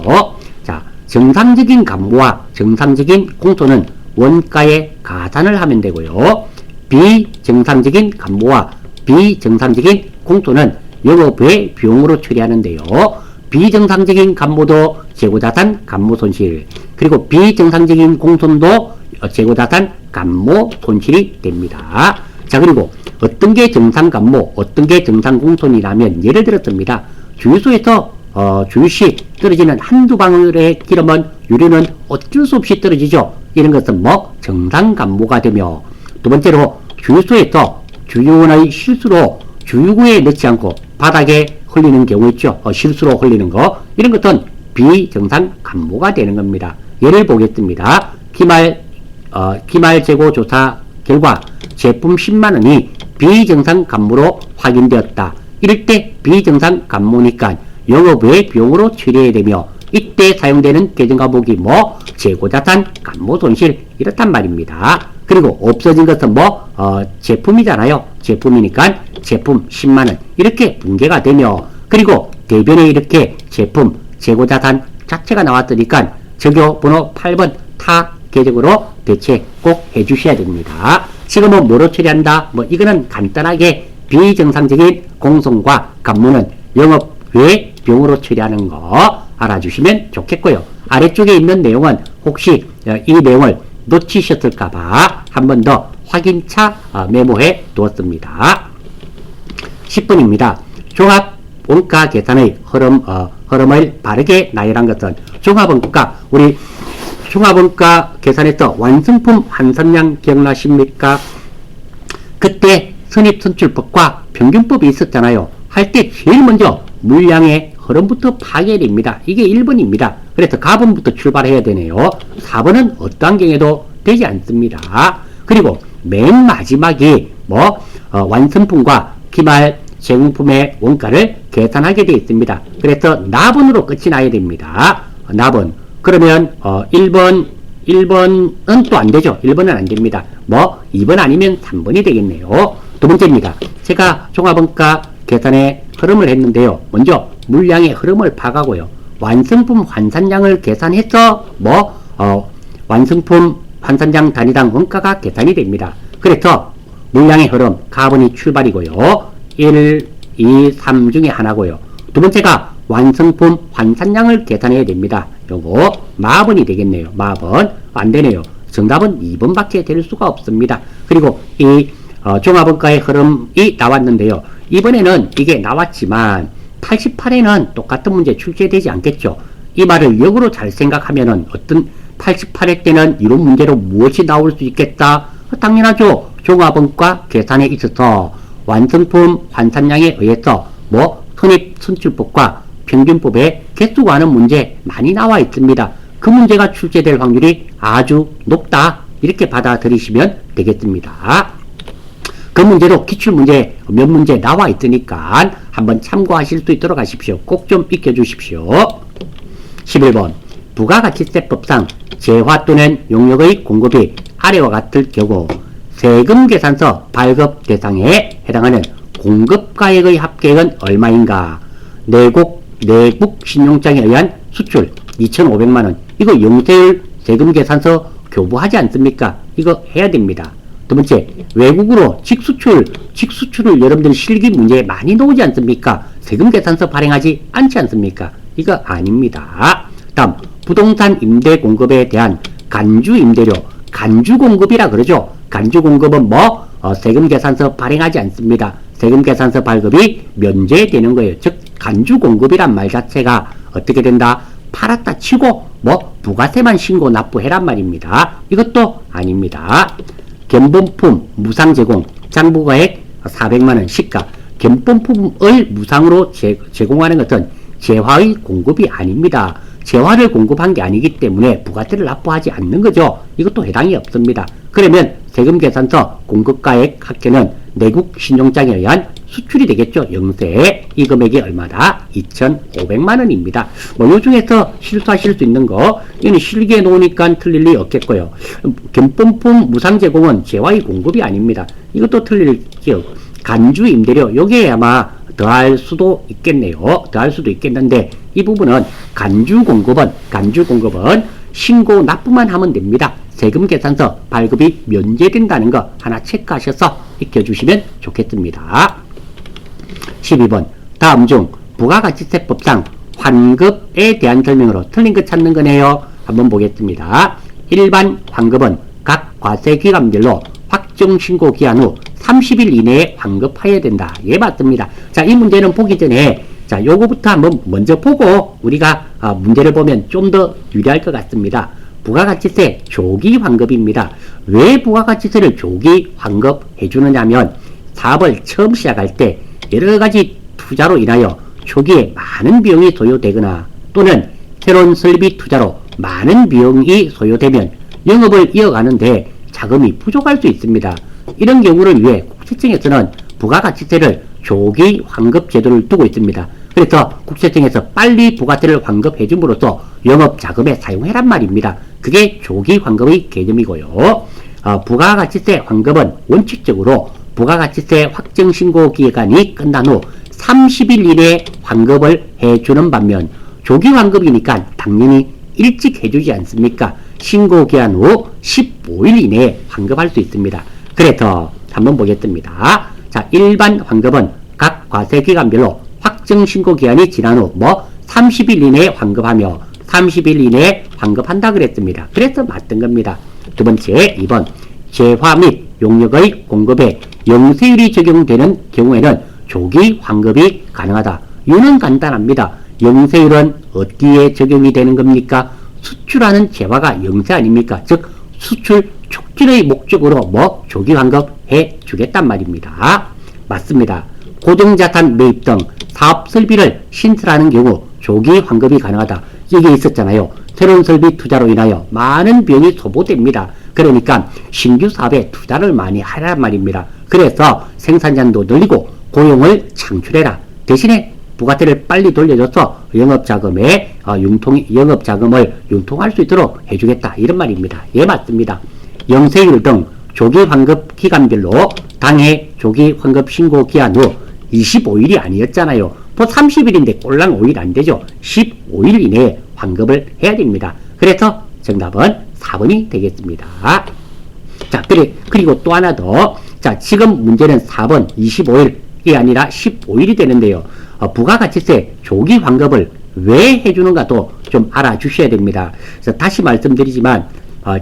자, 정상적인 감모와 정상적인 공손은 원가에 가산을 하면 되고요. 비정상적인 감모와 비정상적인 공손은 영업 외 비용으로 처리하는데요. 비정상적인 감모도 재고자산 감모 손실, 그리고 비정상적인 공손도 재고자산 감모 손실이 됩니다. 자, 그리고 어떤 게 정상 감모, 어떤 게 정상 공손이라면, 예를 들었습니다. 주유소에서 주유시 떨어지는 한두 방울의 기름은 유류는 어쩔 수 없이 떨어지죠. 이런 것은 정상 감모가 되며, 두 번째로 주유소에서 주유원의 실수로 주유구에 넣지 않고 바닥에 흘리는 경우 있죠. 실수로 흘리는 거, 이런 것은 비정상 감모가 되는 겁니다. 예를 보겠습니다. 기말 재고 조사 결과 제품 10만원이 비정상 감모로 확인되었다. 이럴 때 비정상 감모니까 영업 외 비용으로 처리해야 되며, 이때 사용되는 계정과목이 재고자산 감모 손실, 이렇단 말입니다. 그리고 없어진 것은 제품이잖아요. 제품이니까 제품 10만원 이렇게 분개가 되며, 그리고 대변에 이렇게 제품 재고자산 자체가 나왔으니까 적요 번호 8번 타 계정으로 대체 꼭 해주셔야 됩니다. 지금은 뭐로 처리한다? 이거는 간단하게 비정상적인 공손과 감모는 영업 외 비용으로 처리하는 거 알아주시면 좋겠고요. 아래쪽에 있는 내용은 혹시 이 내용을 놓치셨을까봐 한 번 더 확인차 메모해 두었습니다. 10번입니다. 종합 원가 계산의 흐름을 바르게 나열한 것은, 우리 종합원가 계산에서 완성품 환산량 기억나십니까? 그때 선입선출법과 평균법이 있었잖아요. 할 때 제일 먼저 물량의 흐름부터 파괴됩니다. 이게 1번입니다. 그래서 가번부터 출발해야 되네요. 4번은 어떠한 경우에도 되지 않습니다. 그리고 맨 마지막이 완성품과 기말 제공품의 원가를 계산하게 되어 있습니다. 그래서 나번으로 끝이 나야 됩니다. 나번. 그러면 1번은 또 안 되죠. 1번은 안 됩니다. 2번 아니면 3번이 되겠네요. 두 번째입니다. 제가 종합원가 계산의 흐름을 했는데요. 먼저 물량의 흐름을 파가고요. 완성품 환산량을 계산해서 완성품 환산량 단위당 원가가 계산이 됩니다. 그래서 물량의 흐름, 가번이 출발이고요. 1, 2, 3 중에 하나고요. 두 번째가 완성품 환산량을 계산해야 됩니다. 요거 마번이 되겠네요. 마번. 안 되네요. 정답은 2번밖에 될 수가 없습니다. 그리고 이 종합원가의 흐름이 나왔는데요. 이번에는 이게 나왔지만 88에는 똑같은 문제 출제되지 않겠죠. 이 말을 역으로 잘 생각하면은 어떤 88회 때는 이런 문제로 무엇이 나올 수 있겠다? 당연하죠. 종합원가 계산에 있어서 완성품 환산량에 의해서 선입선출법과 평균법에 개수하는 문제 많이 나와 있습니다. 그 문제가 출제될 확률이 아주 높다. 이렇게 받아들이시면 되겠습니다. 그 문제로 기출문제 몇 문제 나와 있으니까 한번 참고하실 수 있도록 하십시오. 꼭 좀 익혀주십시오. 11번 부가가치세법상 재화 또는 용역의 공급이 아래와 같을 경우 세금계산서 발급 대상에 해당하는 공급가액의 합계액은 얼마인가? 내국 신용장에 의한 수출 2,500만원. 이거 영세율 세금 계산서 교부하지 않습니까? 이거 해야 됩니다. 두 번째, 외국으로 직수출을 여러분들 실기 문제에 많이 나오지 않습니까? 세금 계산서 발행하지 않지 않습니까? 이거 아닙니다. 다음, 부동산 임대 공급에 대한 간주 임대료, 간주 공급이라 그러죠. 간주 공급은 세금 계산서 발행하지 않습니다. 세금 계산서 발급이 면제되는 거예요. 즉, 간주 공급이란 말 자체가 어떻게 된다? 팔았다 치고 부가세만 신고 납부해란 말입니다. 이것도 아닙니다. 견본품 무상 제공, 장부가액 400만원 시가. 견본품을 무상으로 제공하는 것은 재화의 공급이 아닙니다. 재화를 공급한 게 아니기 때문에 부가세를 납부하지 않는 거죠. 이것도 해당이 없습니다. 그러면 세금 계산서 공급가액 합계는 내국 신용장에 의한 수출이 되겠죠. 영세. 이 금액이 얼마다? 2,500만원입니다. 요 중에서 실수하실 수 있는 거, 이거는 실기에 놓으니까 틀릴 리 없겠고요. 견본품 무상 제공은 재화의 공급이 아닙니다. 이것도 틀릴 게 간주 임대료, 요게 아마 더할 수도 있겠네요. 더할 수도 있겠는데, 이 부분은 간주 공급은 신고 납부만 하면 됩니다. 세금 계산서 발급이 면제된다는 거 하나 체크하셔서 익혀주시면 좋겠습니다. 12번. 다음 중 부가가치세법상 환급에 대한 설명으로 틀린 거 찾는 거네요. 한번 보겠습니다. 일반 환급은 각 과세기간별로 확정신고 기한 후 30일 이내에 환급해야 된다. 예, 맞습니다. 자, 이 문제는 보기 전에 요거부터 한번 먼저 보고 우리가 문제를 보면 좀 더 유리할 것 같습니다. 부가가치세 조기 환급입니다. 왜 부가가치세를 조기 환급해 주느냐면 사업을 처음 시작할 때 여러가지 투자로 인하여 초기에 많은 비용이 소요되거나 또는 새로운 설비 투자로 많은 비용이 소요되면 영업을 이어가는데 자금이 부족할 수 있습니다. 이런 경우를 위해 국세청에서는 부가가치세를 조기 환급 제도를 두고 있습니다. 그래서 국세청에서 빨리 부가세를 환급해 줌으로써 영업 자금에 사용해란 말입니다. 그게 조기 환급의 개념이고요. 부가가치세 환급은 원칙적으로 부가가치세 확정신고 기간이 끝난 후 30일 이내에 환급을 해주는 반면 조기 환급이니까 당연히 일찍 해주지 않습니까? 신고 기한 후 15일 이내에 환급할 수 있습니다. 그래서 한번 보겠습니다. 자, 일반 환급은 각 과세기간별로 확정신고 기한이 지난 후 30일 이내에 환급하며 30일 이내에 환급한다 그랬습니다. 그래서 맞던 겁니다. 두 번째, 2번. 재화 및 용역의 공급에 영세율이 적용되는 경우에는 조기 환급이 가능하다. 이유는 간단합니다. 영세율은 어디에 적용이 되는 겁니까? 수출하는 재화가 영세 아닙니까? 즉 수출 촉진의 목적으로 조기 환급해 주겠단 말입니다. 맞습니다. 고정자산 매입 등 사업 설비를 신설하는 경우 조기 환급이 가능하다. 이게 있었잖아요. 새로운 설비 투자로 인하여 많은 비용이 소모됩니다. 그러니까 신규 사업에 투자를 많이 하란 말입니다. 그래서 생산량도 늘리고 고용을 창출해라. 대신에 부가세를 빨리 돌려줘서 영업자금을 융통할 수 있도록 해주겠다. 이런 말입니다. 예, 맞습니다. 영세율 등 조기 환급 기간별로 당해 조기 환급 신고 기한 후 25일이 아니었잖아요. 30일인데 꼴랑 5일 안 되죠. 15일 이내에 환급을 해야 됩니다. 그래서 정답은 4번이 되겠습니다. 자, 그리고 또 하나 더. 자, 지금 문제는 4번 25일이 아니라 15일이 되는데요. 부가가치세 조기 환급을 왜 해주는가도 좀 알아주셔야 됩니다. 그래서 다시 말씀드리지만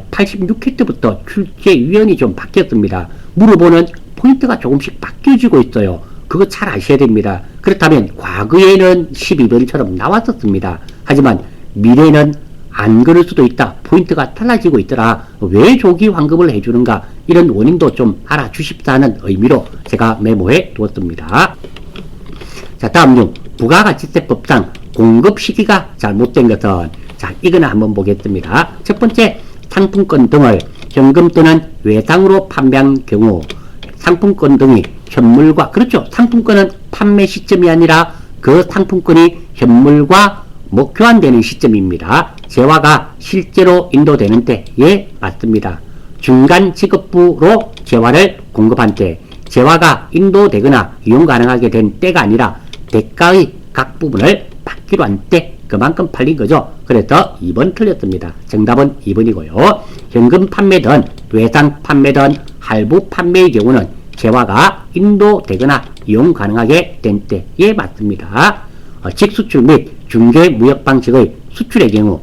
86회부터 출제위원이 좀 바뀌었습니다. 물어보는 포인트가 조금씩 바뀌어지고 있어요. 그거 잘 아셔야 됩니다. 그렇다면 과거에는 12번처럼 나왔었습니다. 하지만 미래는 안 그럴 수도 있다. 포인트가 달라지고 있더라. 왜 조기 환급을 해주는가? 이런 원인도 좀 알아주십사는 의미로 제가 메모해 두었습니다. 자, 다음 중 부가가치세법상 공급 시기가 잘못된 것은, 자, 이거는 한번 보겠습니다. 첫 번째, 상품권 등을 현금 또는 외상으로 판매한 경우 상품권 등이 현물과, 그렇죠, 상품권은 판매 시점이 아니라 그 상품권이 현물과 교환되는 시점입니다. 재화가 실제로 인도되는 때, 예, 맞습니다. 중간 지급부로 재화를 공급한 때, 재화가 인도되거나 이용 가능하게 된 때가 아니라 대가의 각 부분을 받기로 한 때 그만큼 팔린 거죠. 그래서 2번 틀렸습니다. 정답은 2번이고요. 현금 판매든 외상 판매든 할부 판매의 경우는 재화가 인도되거나 이용 가능하게 된 때에 맞습니다. 직수출 및 중개무역 방식의 수출의 경우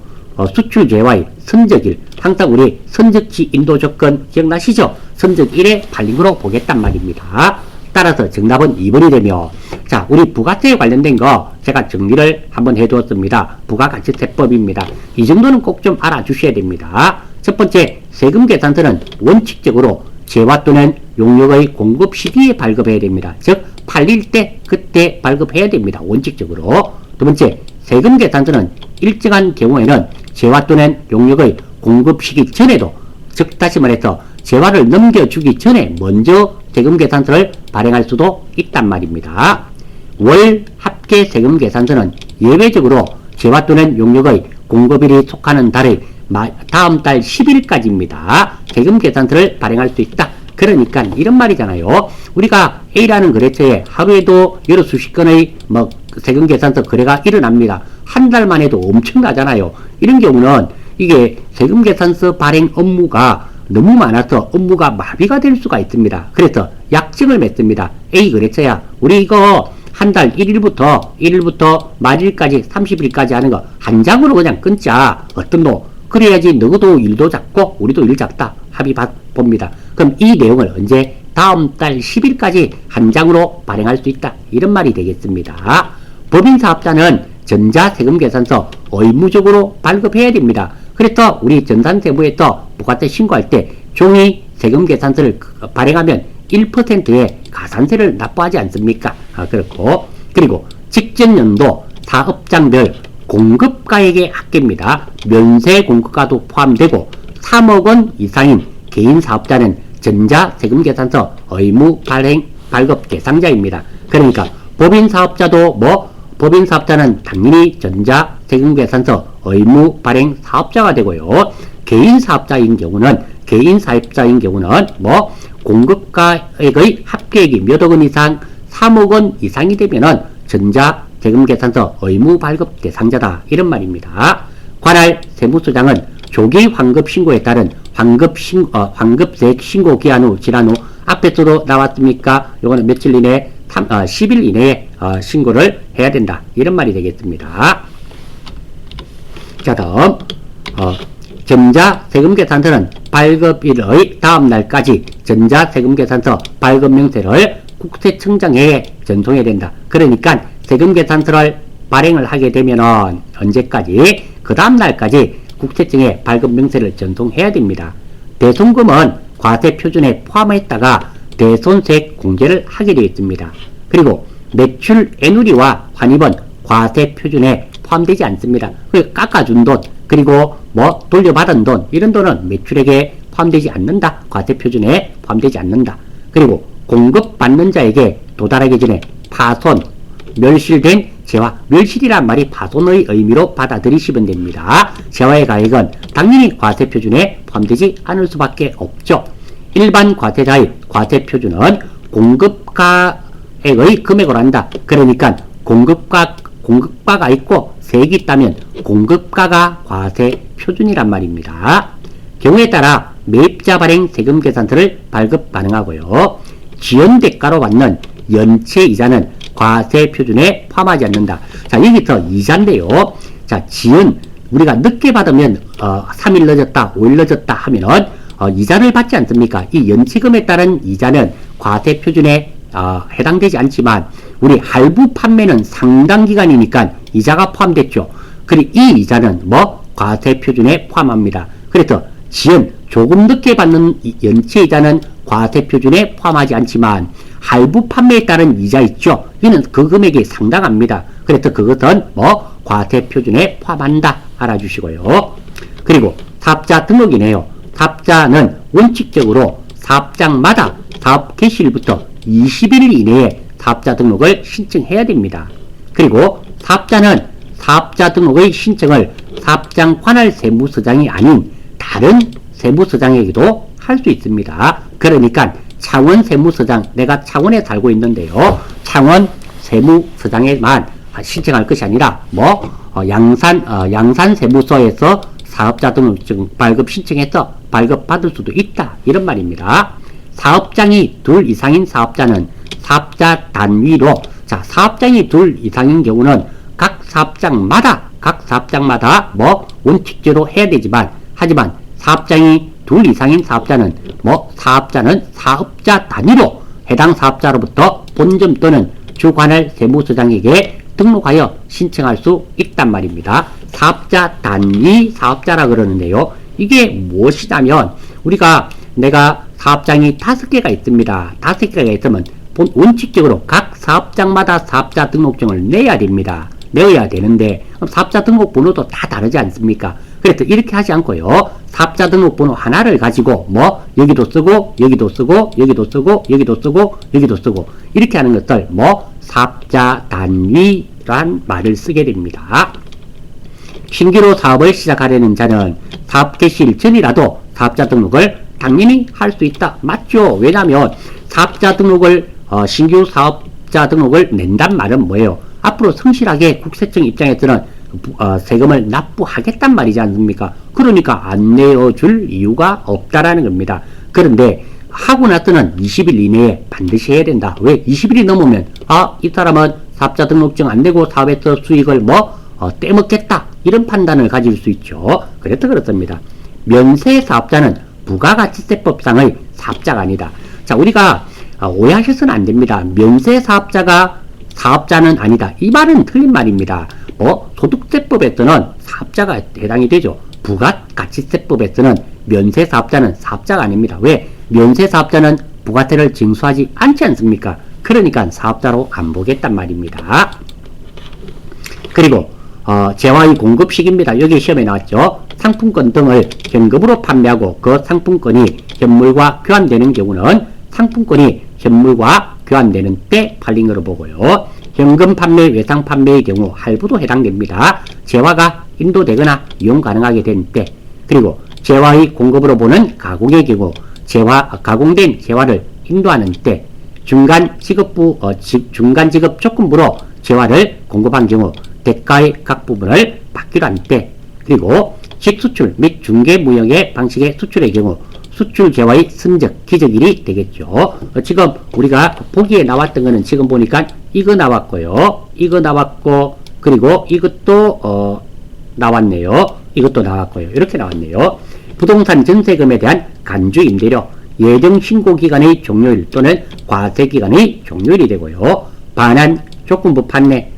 수출 재화의 선적일, 항상 우리 선적지 인도 조건 기억나시죠? 선적일에 팔린 거로 보겠단 말입니다. 따라서 정답은 2번이 되며, 자, 우리 부가세에 관련된 거 제가 정리를 한번 해두었습니다. 부가가치세법입니다. 이 정도는 꼭 좀 알아주셔야 됩니다. 첫 번째, 세금 계산서는 원칙적으로 재화 또는 용역의 공급 시기에 발급해야 됩니다. 즉 팔릴 때 그때 발급해야 됩니다. 원칙적으로. 두 번째, 세금 계산서는 일정한 경우에는 재화 또는 용역의 공급 시기 전에도, 즉 다시 말해서 재화를 넘겨주기 전에 먼저 세금 계산서를 발행할 수도 있단 말입니다. 월 합계 세금 계산서는 예외적으로 재화 또는 용역의 공급일이 속하는 달의 다음 달 10일까지입니다. 세금 계산서를 발행할 수 있다. 그러니까 이런 말이잖아요. 우리가 A라는 거래처에 하루에도 여러 수십 건의 세금 계산서 거래가 일어납니다. 한 달만 해도 엄청나잖아요. 이런 경우는 이게 세금 계산서 발행 업무가 너무 많아서 업무가 마비가 될 수가 있습니다. 그래서 약정을 맺습니다. A 거래처야, 우리 이거 한 달 1일부터 말일까지 30일까지 하는 거 한 장으로 그냥 끊자. 어떤 놈? 그래야지 너도 일도 작고 우리도 일 작다. 합의 봅니다. 그럼 이 내용을 언제? 다음 달 10일까지 한 장으로 발행할 수 있다. 이런 말이 되겠습니다. 법인사업자는 전자세금계산서 의무적으로 발급해야 됩니다. 그래서 우리 전산세무에서 부가세 신고할 때 종이 세금계산서를 발행하면 1%의 가산세를 납부하지 않습니까? 그렇고, 그리고 직전 연도 사업장별 공급가액의 합계입니다. 면세 공급가도 포함되고 3억 원 이상인 개인 사업자는 전자세금계산서 의무 발급 대상자입니다. 그러니까 법인사업자는 당연히 전자세금계산서 의무 발행 사업자가 되고요. 개인 사업자인 경우는 공급가액의 합계액이 몇억 원 이상 3억 원 이상이 되면은 전자세금계산서 의무 발급 대상자다. 이런 말입니다. 관할 세무서장은 조기 환급 신고에 따른 환급세액 신고 기한 후 지난 후 앞에서도 나왔습니까? 요거는 며칠 이내에 10일 이내에 신고를 해야 된다. 이런 말이 되겠습니다. 자, 다음 전자세금계산서는 발급일의 다음 날까지 전자세금계산서 발급명세를 국세청장에 전송해야 된다. 그러니까 세금계산서를 발행을 하게 되면은 언제까지? 그 다음 날까지 국세청에 발급명세를 전송해야 됩니다. 대손금은 과세표준에 포함했다가 대손세액 공제를 하게 되어 있습니다. 그리고 매출 애누리와 환입은 과세표준에 포함되지 않습니다. 깎아준 돈, 그리고 돌려받은 돈, 이런 돈은 매출액에 포함되지 않는다. 과세표준에 포함되지 않는다. 그리고 공급받는 자에게 도달하기 전에 파손, 멸실된 재화, 멸실이란 말이 파손의 의미로 받아들이시면 됩니다. 재화의 가액은 당연히 과세표준에 포함되지 않을 수밖에 없죠. 일반 과세자의 과세표준은 공급가액의 금액으로 한다. 그러니까 공급가가 있고 세액이 있다면 공급가가 과세표준이란 말입니다. 경우에 따라 매입자 발행 세금계산서를 발급 가능하고요. 지연대가로 받는 연체이자는 과세표준에 포함하지 않는다. 자, 여기서 이자인데요. 자, 지연, 우리가 늦게 받으면 3일 늦었다, 5일 늦었다 하면은 이자를 받지 않습니까? 이 연체금에 따른 이자는 과세표준에 해당되지 않지만 우리 할부 판매는 상당 기간이니까 이자가 포함됐죠. 그리고 이 이자는 과세표준에 포함합니다. 그래서 지연, 조금 늦게 받는 연체이자는 과세표준에 포함하지 않지만 할부 판매에 따른 이자 있죠. 이는 그 금액이 상당합니다. 그래서 그것은 과세표준에 포함한다. 알아주시고요. 그리고 사업자 등록이네요. 사업자는 원칙적으로 사업장마다 사업 개시일부터 20일 이내에 사업자 등록을 신청해야 됩니다. 그리고 사업자는 사업자 등록의 신청을 사업장 관할 세무서장이 아닌 다른 세무서장에게도 할 수 있습니다. 그러니까 창원 세무서장, 내가 창원에 살고 있는데요. 창원 세무서장에만 신청할 것이 아니라 양산 세무서에서 사업자 등록증 발급 신청해서 발급받을 수도 있다 이런 말입니다. 사업장이 둘 이상인 사업자는 사업자 단위로, 자, 사업장이 둘 이상인 경우는 각 사업장마다 원칙대로 해야 되지만, 하지만 사업장이 둘 이상인 사업자는 사업자는 사업자 단위로 해당 사업자로부터 본점 또는 주관할 세무서장에게 등록하여 신청할 수 있단 말입니다. 사업자 단위 사업자라 그러는데요. 이게 무엇이냐면, 내가 사업장이 5개가 있습니다. 5개가 있으면 원칙적으로 각 사업장마다 사업자 등록증을 내야 됩니다. 내어야 되는데 사업자 등록번호도 다 다르지 않습니까? 그래서 이렇게 하지 않고요. 사업자 등록번호 하나를 가지고 여기도 쓰고 여기도 쓰고 여기도 쓰고 여기도 쓰고 여기도 쓰고 이렇게 하는 것들 사업자 단위란 말을 쓰게 됩니다. 신규로 사업을 시작하려는 자는 사업 개시일 전이라도 사업자 등록을 당연히 할 수 있다. 맞죠? 왜냐하면 사업자 등록을 신규 사업자 등록을 낸단 말은 뭐예요? 앞으로 성실하게 국세청 입장에서는 세금을 납부하겠단 말이지 않습니까? 그러니까 안 내어줄 이유가 없다라는 겁니다. 그런데 하고 나서는 20일 이내에 반드시 해야 된다. 왜? 20일이 넘으면 이 사람은 사업자 등록증 안 내고 사업에서 수익을 떼먹겠다 이런 판단을 가질 수 있죠. 그래서 그렇습니다. 면세 사업자는 부가가치세법상의 사업자가 아니다. 자, 우리가 오해하셔서는 안 됩니다. 면세 사업자가 사업자는 아니다. 이 말은 틀린 말입니다. 소득세법에서는 사업자가 해당이 되죠. 부가가치세법에서는 면세 사업자는 사업자가 아닙니다. 왜? 면세 사업자는 부가세를 징수하지 않지 않습니까? 그러니까 사업자로 안 보겠단 말입니다. 그리고 재화의 공급식입니다. 여기 시험에 나왔죠. 상품권 등을 현금으로 판매하고 그 상품권이 현물과 교환되는 경우는 상품권이 현물과 교환되는 때 팔린 것으로 보고요. 현금 판매, 외상 판매의 경우 할부도 해당됩니다. 재화가 인도되거나 이용 가능하게 된 때, 그리고 재화의 공급으로 보는 가공의 경우 가공된 재화를 인도하는 때, 중간 지급 조건부로 재화를 공급한 경우 대가의 각 부분을 받기로 한 때, 그리고 직수출 및 중개무역의 방식의 수출의 경우 수출 재화의 선적, 기적일이 되겠죠. 지금 우리가 보기에 나왔던 거는 지금 보니까 이거 나왔고요. 이거 나왔고, 그리고 이것도 나왔네요. 이것도 나왔고요. 이렇게 나왔네요. 부동산 전세금에 대한 간주 임대료, 예정 신고 기간의 종료일 또는 과세 기간의 종료일이 되고요. 반환 조건부 판매,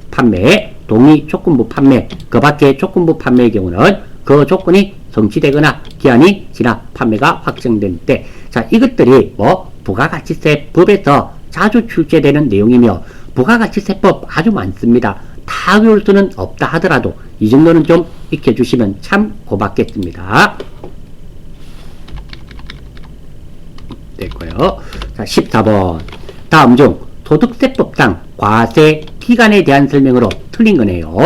동의 조건부 판매, 그 밖의 조건부 판매의 경우는 그 조건이 성취되거나 기한이 지나 판매가 확정된 때, 자, 이것들이 부가가치세법에서 자주 출제되는 내용이며 부가가치세법 아주 많습니다. 다 외울 수는 없다 하더라도 이 정도는 좀 익혀주시면 참 고맙겠습니다. 됐고요. 자, 14번. 다음 중 소득세법상 과세 기간에 대한 설명으로 틀린 거네요.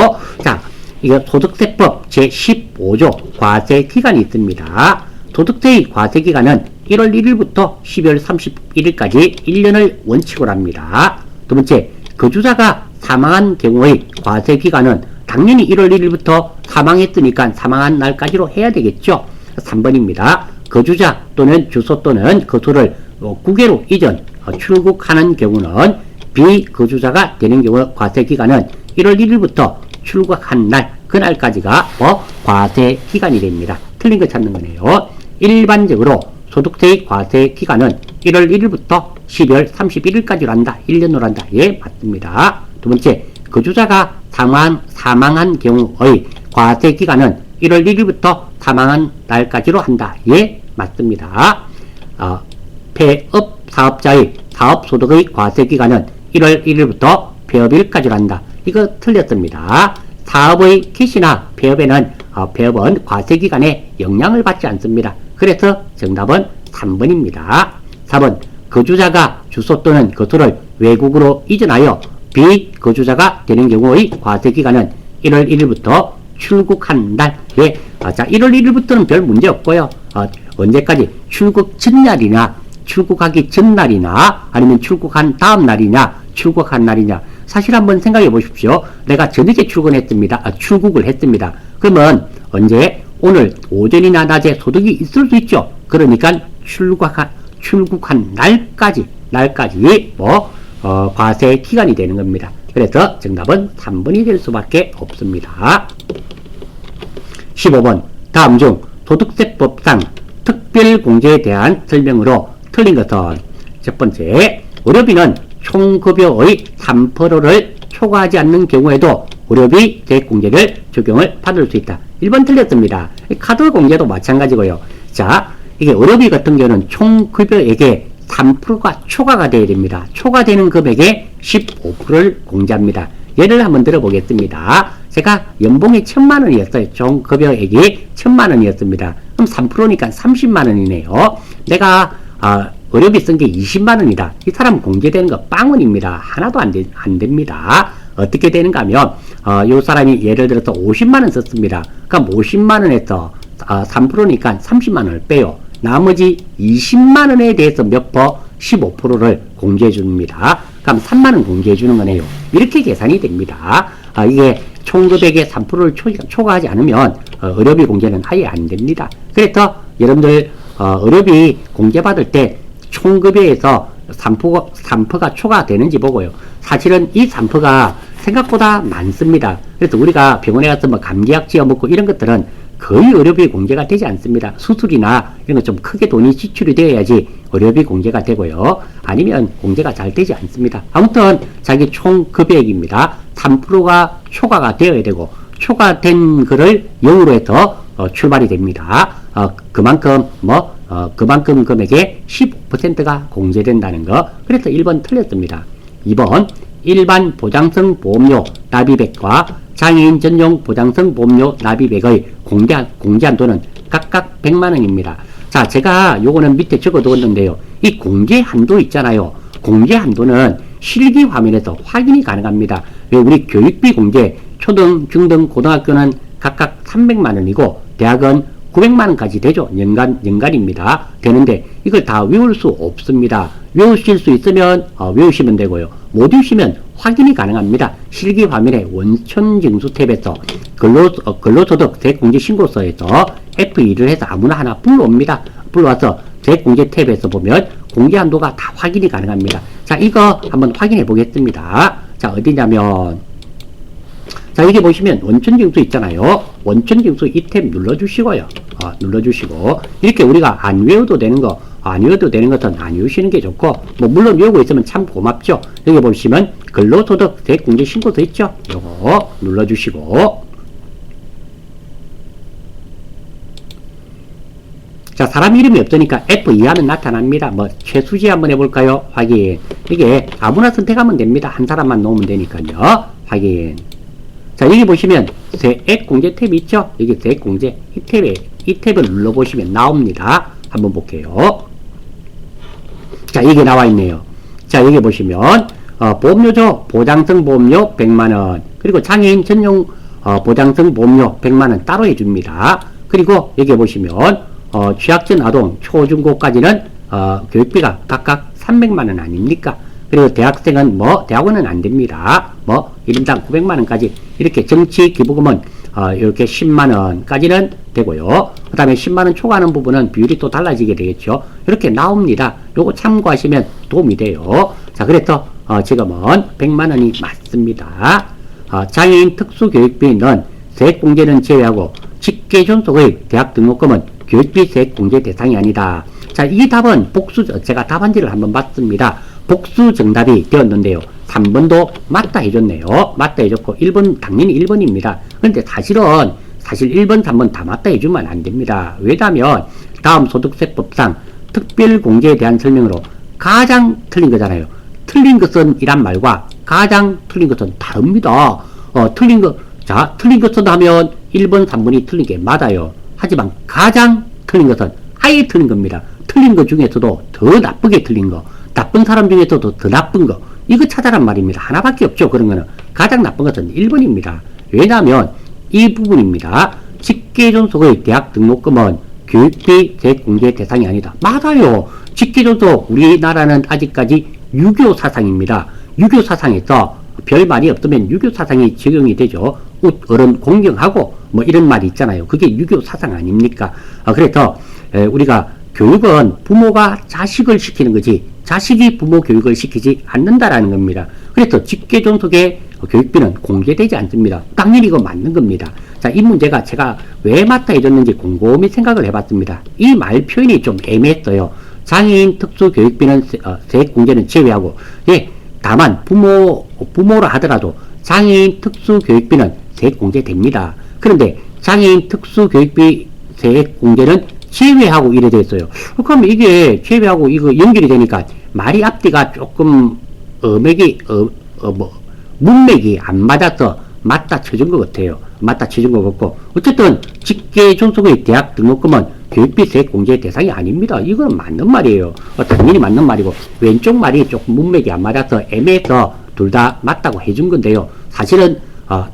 자, 이거 소득세법 제15조 과세 기간이 있습니다. 소득세의 과세 기간은 1월 1일부터 12월 31일까지 1년을 원칙으로 합니다. 두 번째, 거주자가 사망한 경우의 과세 기간은 당연히 1월 1일부터 사망했으니까 사망한 날까지로 해야 되겠죠. 3번입니다. 거주자 또는 주소 또는 거소를 국외로 이전, 출국하는 경우는 비거주자가 되는 경우 과세 기간은 1월 1일부터 출국한 날, 그날까지가 과세 기간이 됩니다. 틀린 거 찾는 거네요. 일반적으로 소득세의 과세 기간은 1월 1일부터 12월 31일까지로 한다. 1년으로 한다. 예, 맞습니다. 두 번째, 거주자가 사망한 경우의 과세 기간은 1월 1일부터 사망한 날까지로 한다. 예, 맞습니다. 폐업 사업자의 사업소득의 과세 기간은 1월 1일부터 폐업일까지로 한다. 이거 틀렸습니다. 사업의 개시나 폐업은 과세기간에 영향을 받지 않습니다. 그래서 정답은 3번입니다. 4번, 거주자가 주소 또는 거소를 외국으로 이전하여 비거주자가 되는 경우의 과세기간은 1월 1일부터 출국한 날에, 자, 1월 1일부터는 별 문제 없고요. 언제까지? 출국 전날이나 출국하기 전날이나 아니면 출국한 다음 날이냐 출국한 날이냐, 사실 한번 생각해 보십시오. 내가 저녁에 출국을 했습니다. 그러면 언제? 오늘 오전이나 낮에 소득이 있을 수 있죠. 그러니까 출국한 날까지 과세 기간이 되는 겁니다. 그래서 정답은 3번이 될 수밖에 없습니다. 15번 다음 중 소득세법상 특별공제에 대한 설명으로 틀린 것은 첫 번째, 의료비는 총급여의 3%를 초과하지 않는 경우에도 의료비 세액공제를 적용을 받을 수 있다. 1번 틀렸습니다. 카드 공제도 마찬가지고요. 자, 이게 의료비 같은 경우는 총급여액의 3%가 초과가 되어야 됩니다. 초과되는 금액의 15%를 공제합니다. 예를 한번 들어보겠습니다. 제가 연봉이 1000만원이었어요. 총급여액이 1000만원이었습니다. 그럼 3%니까 30만원이네요. 내가 의료비 쓴 게 20만원이다. 이 사람 공제되는 거 빵원입니다. 하나도 안 됩니다. 어떻게 되는가 하면 이 사람이 예를 들어서 50만원 썼습니다. 그럼 50만원에서 3%니까 30만원을 빼요. 나머지 20만원에 대해서 몇 퍼? 15%를 공제해 줍니다. 그럼 3만원 공제해 주는 거네요. 이렇게 계산이 됩니다. 이게 총급액의 3%를 초과하지 않으면 의료비 공제는 아예 안 됩니다. 그래서 여러분들 의료비 공제받을 때 총급여에서 3%가 초과되는지 보고요. 사실은 이 3%가 생각보다 많습니다. 그래서 우리가 병원에 가서 뭐 감기약 지어 먹고 이런 것들은 거의 의료비 공제가 되지 않습니다. 수술이나 이런 거 좀 크게 돈이 지출이 되어야지 의료비 공제가 되고요. 아니면 공제가 잘 되지 않습니다. 아무튼 자기 총급여액입니다. 3%가 초과가 되어야 되고 초과된 거를 0으로 해서 출발이 됩니다. 그만큼 그만큼 금액의 15%가 공제된다는 거. 그래서 1번 틀렸습니다. 2번 일반 보장성 보험료 납입액과 장애인 전용 보장성 보험료 납입액의 공제 한도는 각각 100만원입니다. 자, 제가 요거는 밑에 적어 두었는데요. 이 공제 한도 있잖아요. 공제 한도는 실기 화면에서 확인이 가능합니다. 우리 교육비 공제 초등, 중등, 고등학교는 각각 300만원이고 대학은 900만원까지 되죠. 연간입니다. 되는데 이걸 다 외울 수 없습니다. 외우실 수 있으면 외우시면 되고요. 못 외우시면 확인이 가능합니다. 실기 화면에 원천징수 탭에서 근로소득 세액공제신고서에서 F2를 해서 아무나 하나 불러옵니다. 불러와서 세액공제 탭에서 보면 공제 한도가 다 확인이 가능합니다. 자, 이거 한번 확인해 보겠습니다. 자, 어디냐면 자, 여기 보시면 원천징수 있잖아요. 원천징수 이 탭 눌러주시고요. 눌러주시고 이렇게 우리가 안 외워도 되는 거, 안 외워도 되는 것은 안 외우시는 게 좋고 뭐 물론 외우고 있으면 참 고맙죠. 여기 보시면 근로소득 세액공제 신고서 있죠. 요거 눌러주시고 자, 사람 이름이 없으니까 F2 하면 나타납니다. 뭐 최수지 한번 해볼까요? 확인. 이게 아무나 선택하면 됩니다. 한 사람만 놓으면 되니까요. 확인. 자, 여기 보시면 세액공제 탭이 있죠? 여기 세액공제 이 탭을 눌러보시면 나옵니다. 한번 볼게요. 자, 이게 나와 있네요. 자, 여기 보시면 보험료죠. 보장성 보험료 100만원 그리고 장애인 전용 보장성 보험료 100만원 따로 해줍니다. 그리고 여기 보시면 취약전 아동 초중고까지는 교육비가 각각 300만원 아닙니까? 그리고 대학생은 대학원은 안 됩니다. 1인당 900만원까지 이렇게 정치 기부금은 이렇게 10만원까지는 되고요. 그 다음에 10만원 초과하는 부분은 비율이 또 달라지게 되겠죠. 이렇게 나옵니다. 요거 참고하시면 도움이 돼요. 자, 그래서 지금은 100만원이 맞습니다. 장애인 특수교육비는 세액공제는 제외하고 직계존속의 대학 등록금은 교육비 세액공제 대상이 아니다. 자, 이 답은 제가 답안지를 한번 봤습니다. 복수 정답이 되었는데요. 3번도 맞다 해줬네요. 맞다 해줬고 1번 당연히 1번입니다. 그런데 사실 1번, 3번 다 맞다 해주면 안 됩니다. 왜냐하면 다음 소득세법상 특별공제에 대한 설명으로 가장 틀린 거잖아요. 틀린 것은 이란 말과 가장 틀린 것은 다릅니다. 틀린 것은 하면 1번, 3번이 틀린 게 맞아요. 하지만 가장 틀린 것은 아예 틀린 겁니다. 틀린 것 중에서도 더 나쁘게 틀린 거, 나쁜 사람 중에서도 더 나쁜 거, 이거 찾아란 말입니다. 하나밖에 없죠. 그런 거는. 가장 나쁜 것은 1번입니다. 왜냐하면 이 부분입니다. 직계존속의 대학 등록금은 교육비 세액공제 대상이 아니다. 맞아요. 직계존속 우리나라는 아직까지 유교 사상입니다. 유교 사상에서 별 말이 없으면 유교 사상이 적용이 되죠. 웃 어른 공경하고 뭐 이런 말이 있잖아요. 그게 유교 사상 아닙니까? 그래서 우리가 교육은 부모가 자식을 시키는 거지 자식이 부모 교육을 시키지 않는다라는 겁니다. 그래서 직계존속의 교육비는 공개되지 않습니다. 당연히 이거 맞는 겁니다. 자, 이 문제가 제가 왜 맞다 해줬는지 곰곰이 생각을 해봤습니다. 이 말 표현이 좀 애매했어요. 장애인 특수교육비는 세액 공제는 제외하고, 예, 다만 부모라 하더라도 장애인 특수교육비는 세액 공제됩니다. 그런데 장애인 특수교육비 세액 공제는 제외하고 이래 돼 있어요. 그럼 이게 제외하고 이거 연결이 되니까 말이 앞뒤가 조금 문맥이 안 맞아서 맞다 쳐준 것 같아요. 맞다 쳐준 것 같고, 어쨌든 직계존속의 대학 등록금은 교육비 세액 공제 대상이 아닙니다. 이건 맞는 말이에요. 당연히 맞는 말이고, 왼쪽 말이 조금 문맥이 안 맞아서 애매해서 둘 다 맞다고 해준 건데요. 사실은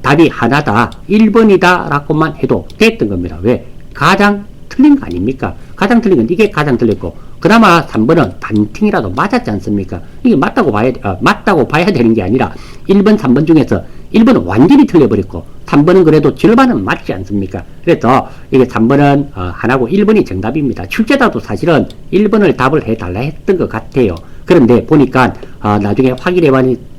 답이 하나다, 1번이다 라고만 해도 됐던 겁니다. 왜? 가장 틀린 거 아닙니까? 가장 틀린 건 이게 가장 틀렸고, 그나마 3번은 반팅이라도 맞았지 않습니까? 이게 맞다고 봐야 되는 게 아니라 1번, 3번 중에서 1번은 완전히 틀려버렸고 3번은 그래도 절반은 맞지 않습니까? 그래서 이게 3번은 하나고 1번이 정답입니다. 출제자도 사실은 1번을 답을 해달라 했던 것 같아요. 그런데 보니까 나중에 확인해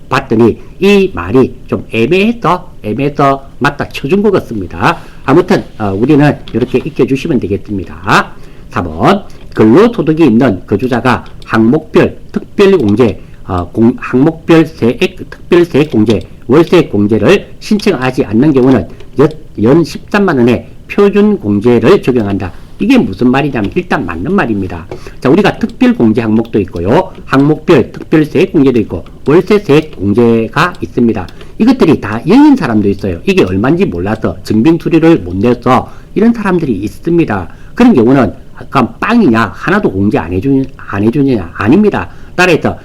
봤더니 이 말이 좀 애매해서 맞다 쳐준 것 같습니다. 아무튼 우리는 이렇게 익혀주시면 되겠습니다. 4번 근로소득이 있는 거주자가 항목별 특별공제, 항목별 특별세액 공제, 월세액 공제를 신청하지 않는 경우는 연 13만원의 표준공제를 적용한다. 이게 무슨 말이냐면 일단 맞는 말입니다. 자, 우리가 특별공제 항목도 있고요. 항목별 특별세액 공제도 있고 월세세액 공제가 있습니다. 이것들이 다 영인 사람도 있어요. 이게 얼마인지 몰라서 증빙수리를 못 내서 이런 사람들이 있습니다. 그런 경우는 그럼 빵이냐 하나도 공제 안 해주느냐 아닙니다. 따라서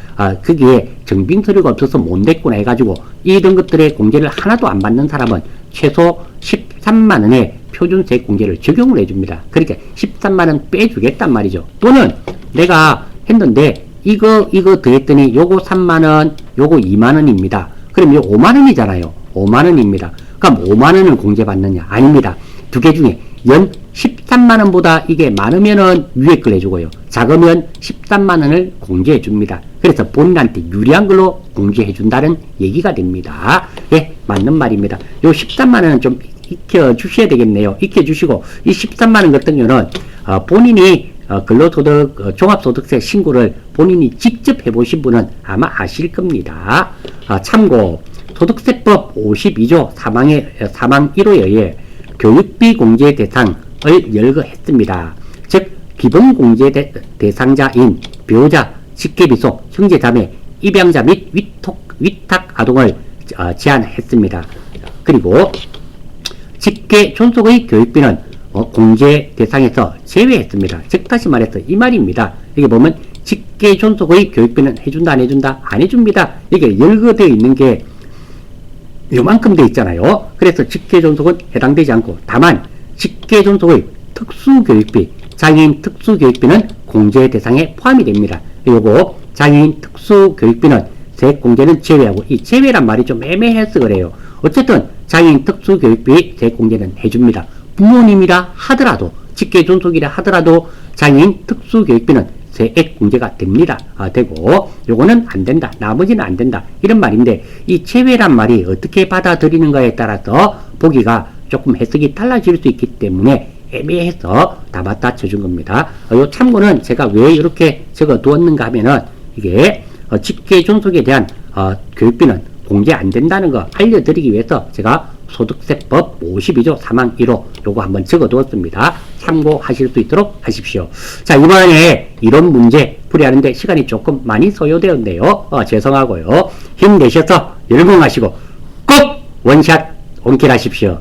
거기에 증빙서류가 없어서 못 냈구나 해가지고 이런 것들의 공제를 하나도 안 받는 사람은 최소 13만원의 표준세액 공제를 적용을 해줍니다. 그러니까 13만원 빼주겠단 말이죠. 또는 내가 했는데 이거 더했더니 요거 3만원 요거 2만원입니다. 그럼 이거 5만원이잖아요. 5만원입니다. 그럼 5만원을 공제받느냐? 아닙니다. 두 개 중에 연 13만원보다 이게 많으면은 위에 걸 해주고요. 작으면 13만원을 공제해 줍니다. 그래서 본인한테 유리한 걸로 공제해 준다는 얘기가 됩니다. 예, 맞는 말입니다. 요 13만원은 좀 익혀 주셔야 되겠네요. 익혀 주시고, 이 13만원 같은 경우는 본인이 근로소득, 종합소득세 신고를 본인이 직접 해보신 분은 아마 아실 겁니다. 참고, 소득세법 52조 사망 1호에 의해 교육비 공제 대상을 열거했습니다. 즉 기본 공제 대상자인 배우자, 직계비속, 형제자매, 입양자 및 위탁 아동을 제한했습니다. 그리고 직계존속의 교육비는 공제 대상에서 제외했습니다. 즉 다시 말해서 이 말입니다. 여기 보면 직계존속의 교육비는 해준다 안 해준다? 안 해줍니다. 이게 열거되어 있는 게 요만큼 돼 있잖아요. 그래서 직계존속은 해당되지 않고, 다만 직계존속의 특수교육비, 장애인 특수교육비는 공제 대상에 포함이 됩니다. 요거 장애인 특수교육비는 세액 공제는 제외하고, 이 제외란 말이 좀 애매해서 그래요. 어쨌든 장애인 특수교육비 세액 공제는 해줍니다. 부모님이라 하더라도, 직계존속이라 하더라도 장애인 특수교육비는 세액 공제가 됩니다. 되고, 요거는 안 된다, 나머지는 안 된다, 이런 말인데, 이 제외란 말이 어떻게 받아들이는가에 따라서 보기가 조금 해석이 달라질 수 있기 때문에 애매해서 다 맞다 쳐준 겁니다. 요 참고는 제가 왜 이렇게 적어 두었는가 하면은, 이게 직계존속에 대한 교육비는 공제 안 된다는 거 알려드리기 위해서 제가 소득세법 52조 사망 1호 요거 한번 적어 두었습니다. 참고하실 수 있도록 하십시오. 자, 이번에 이런 문제 풀이하는데 시간이 조금 많이 소요되었네요. 죄송하고요. 힘내셔서 열공하시고 꼭 원샷 원킬 하십시오.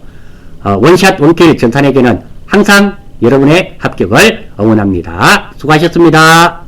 원샷 원킬 전산에게는 항상 여러분의 합격을 응원합니다. 수고하셨습니다.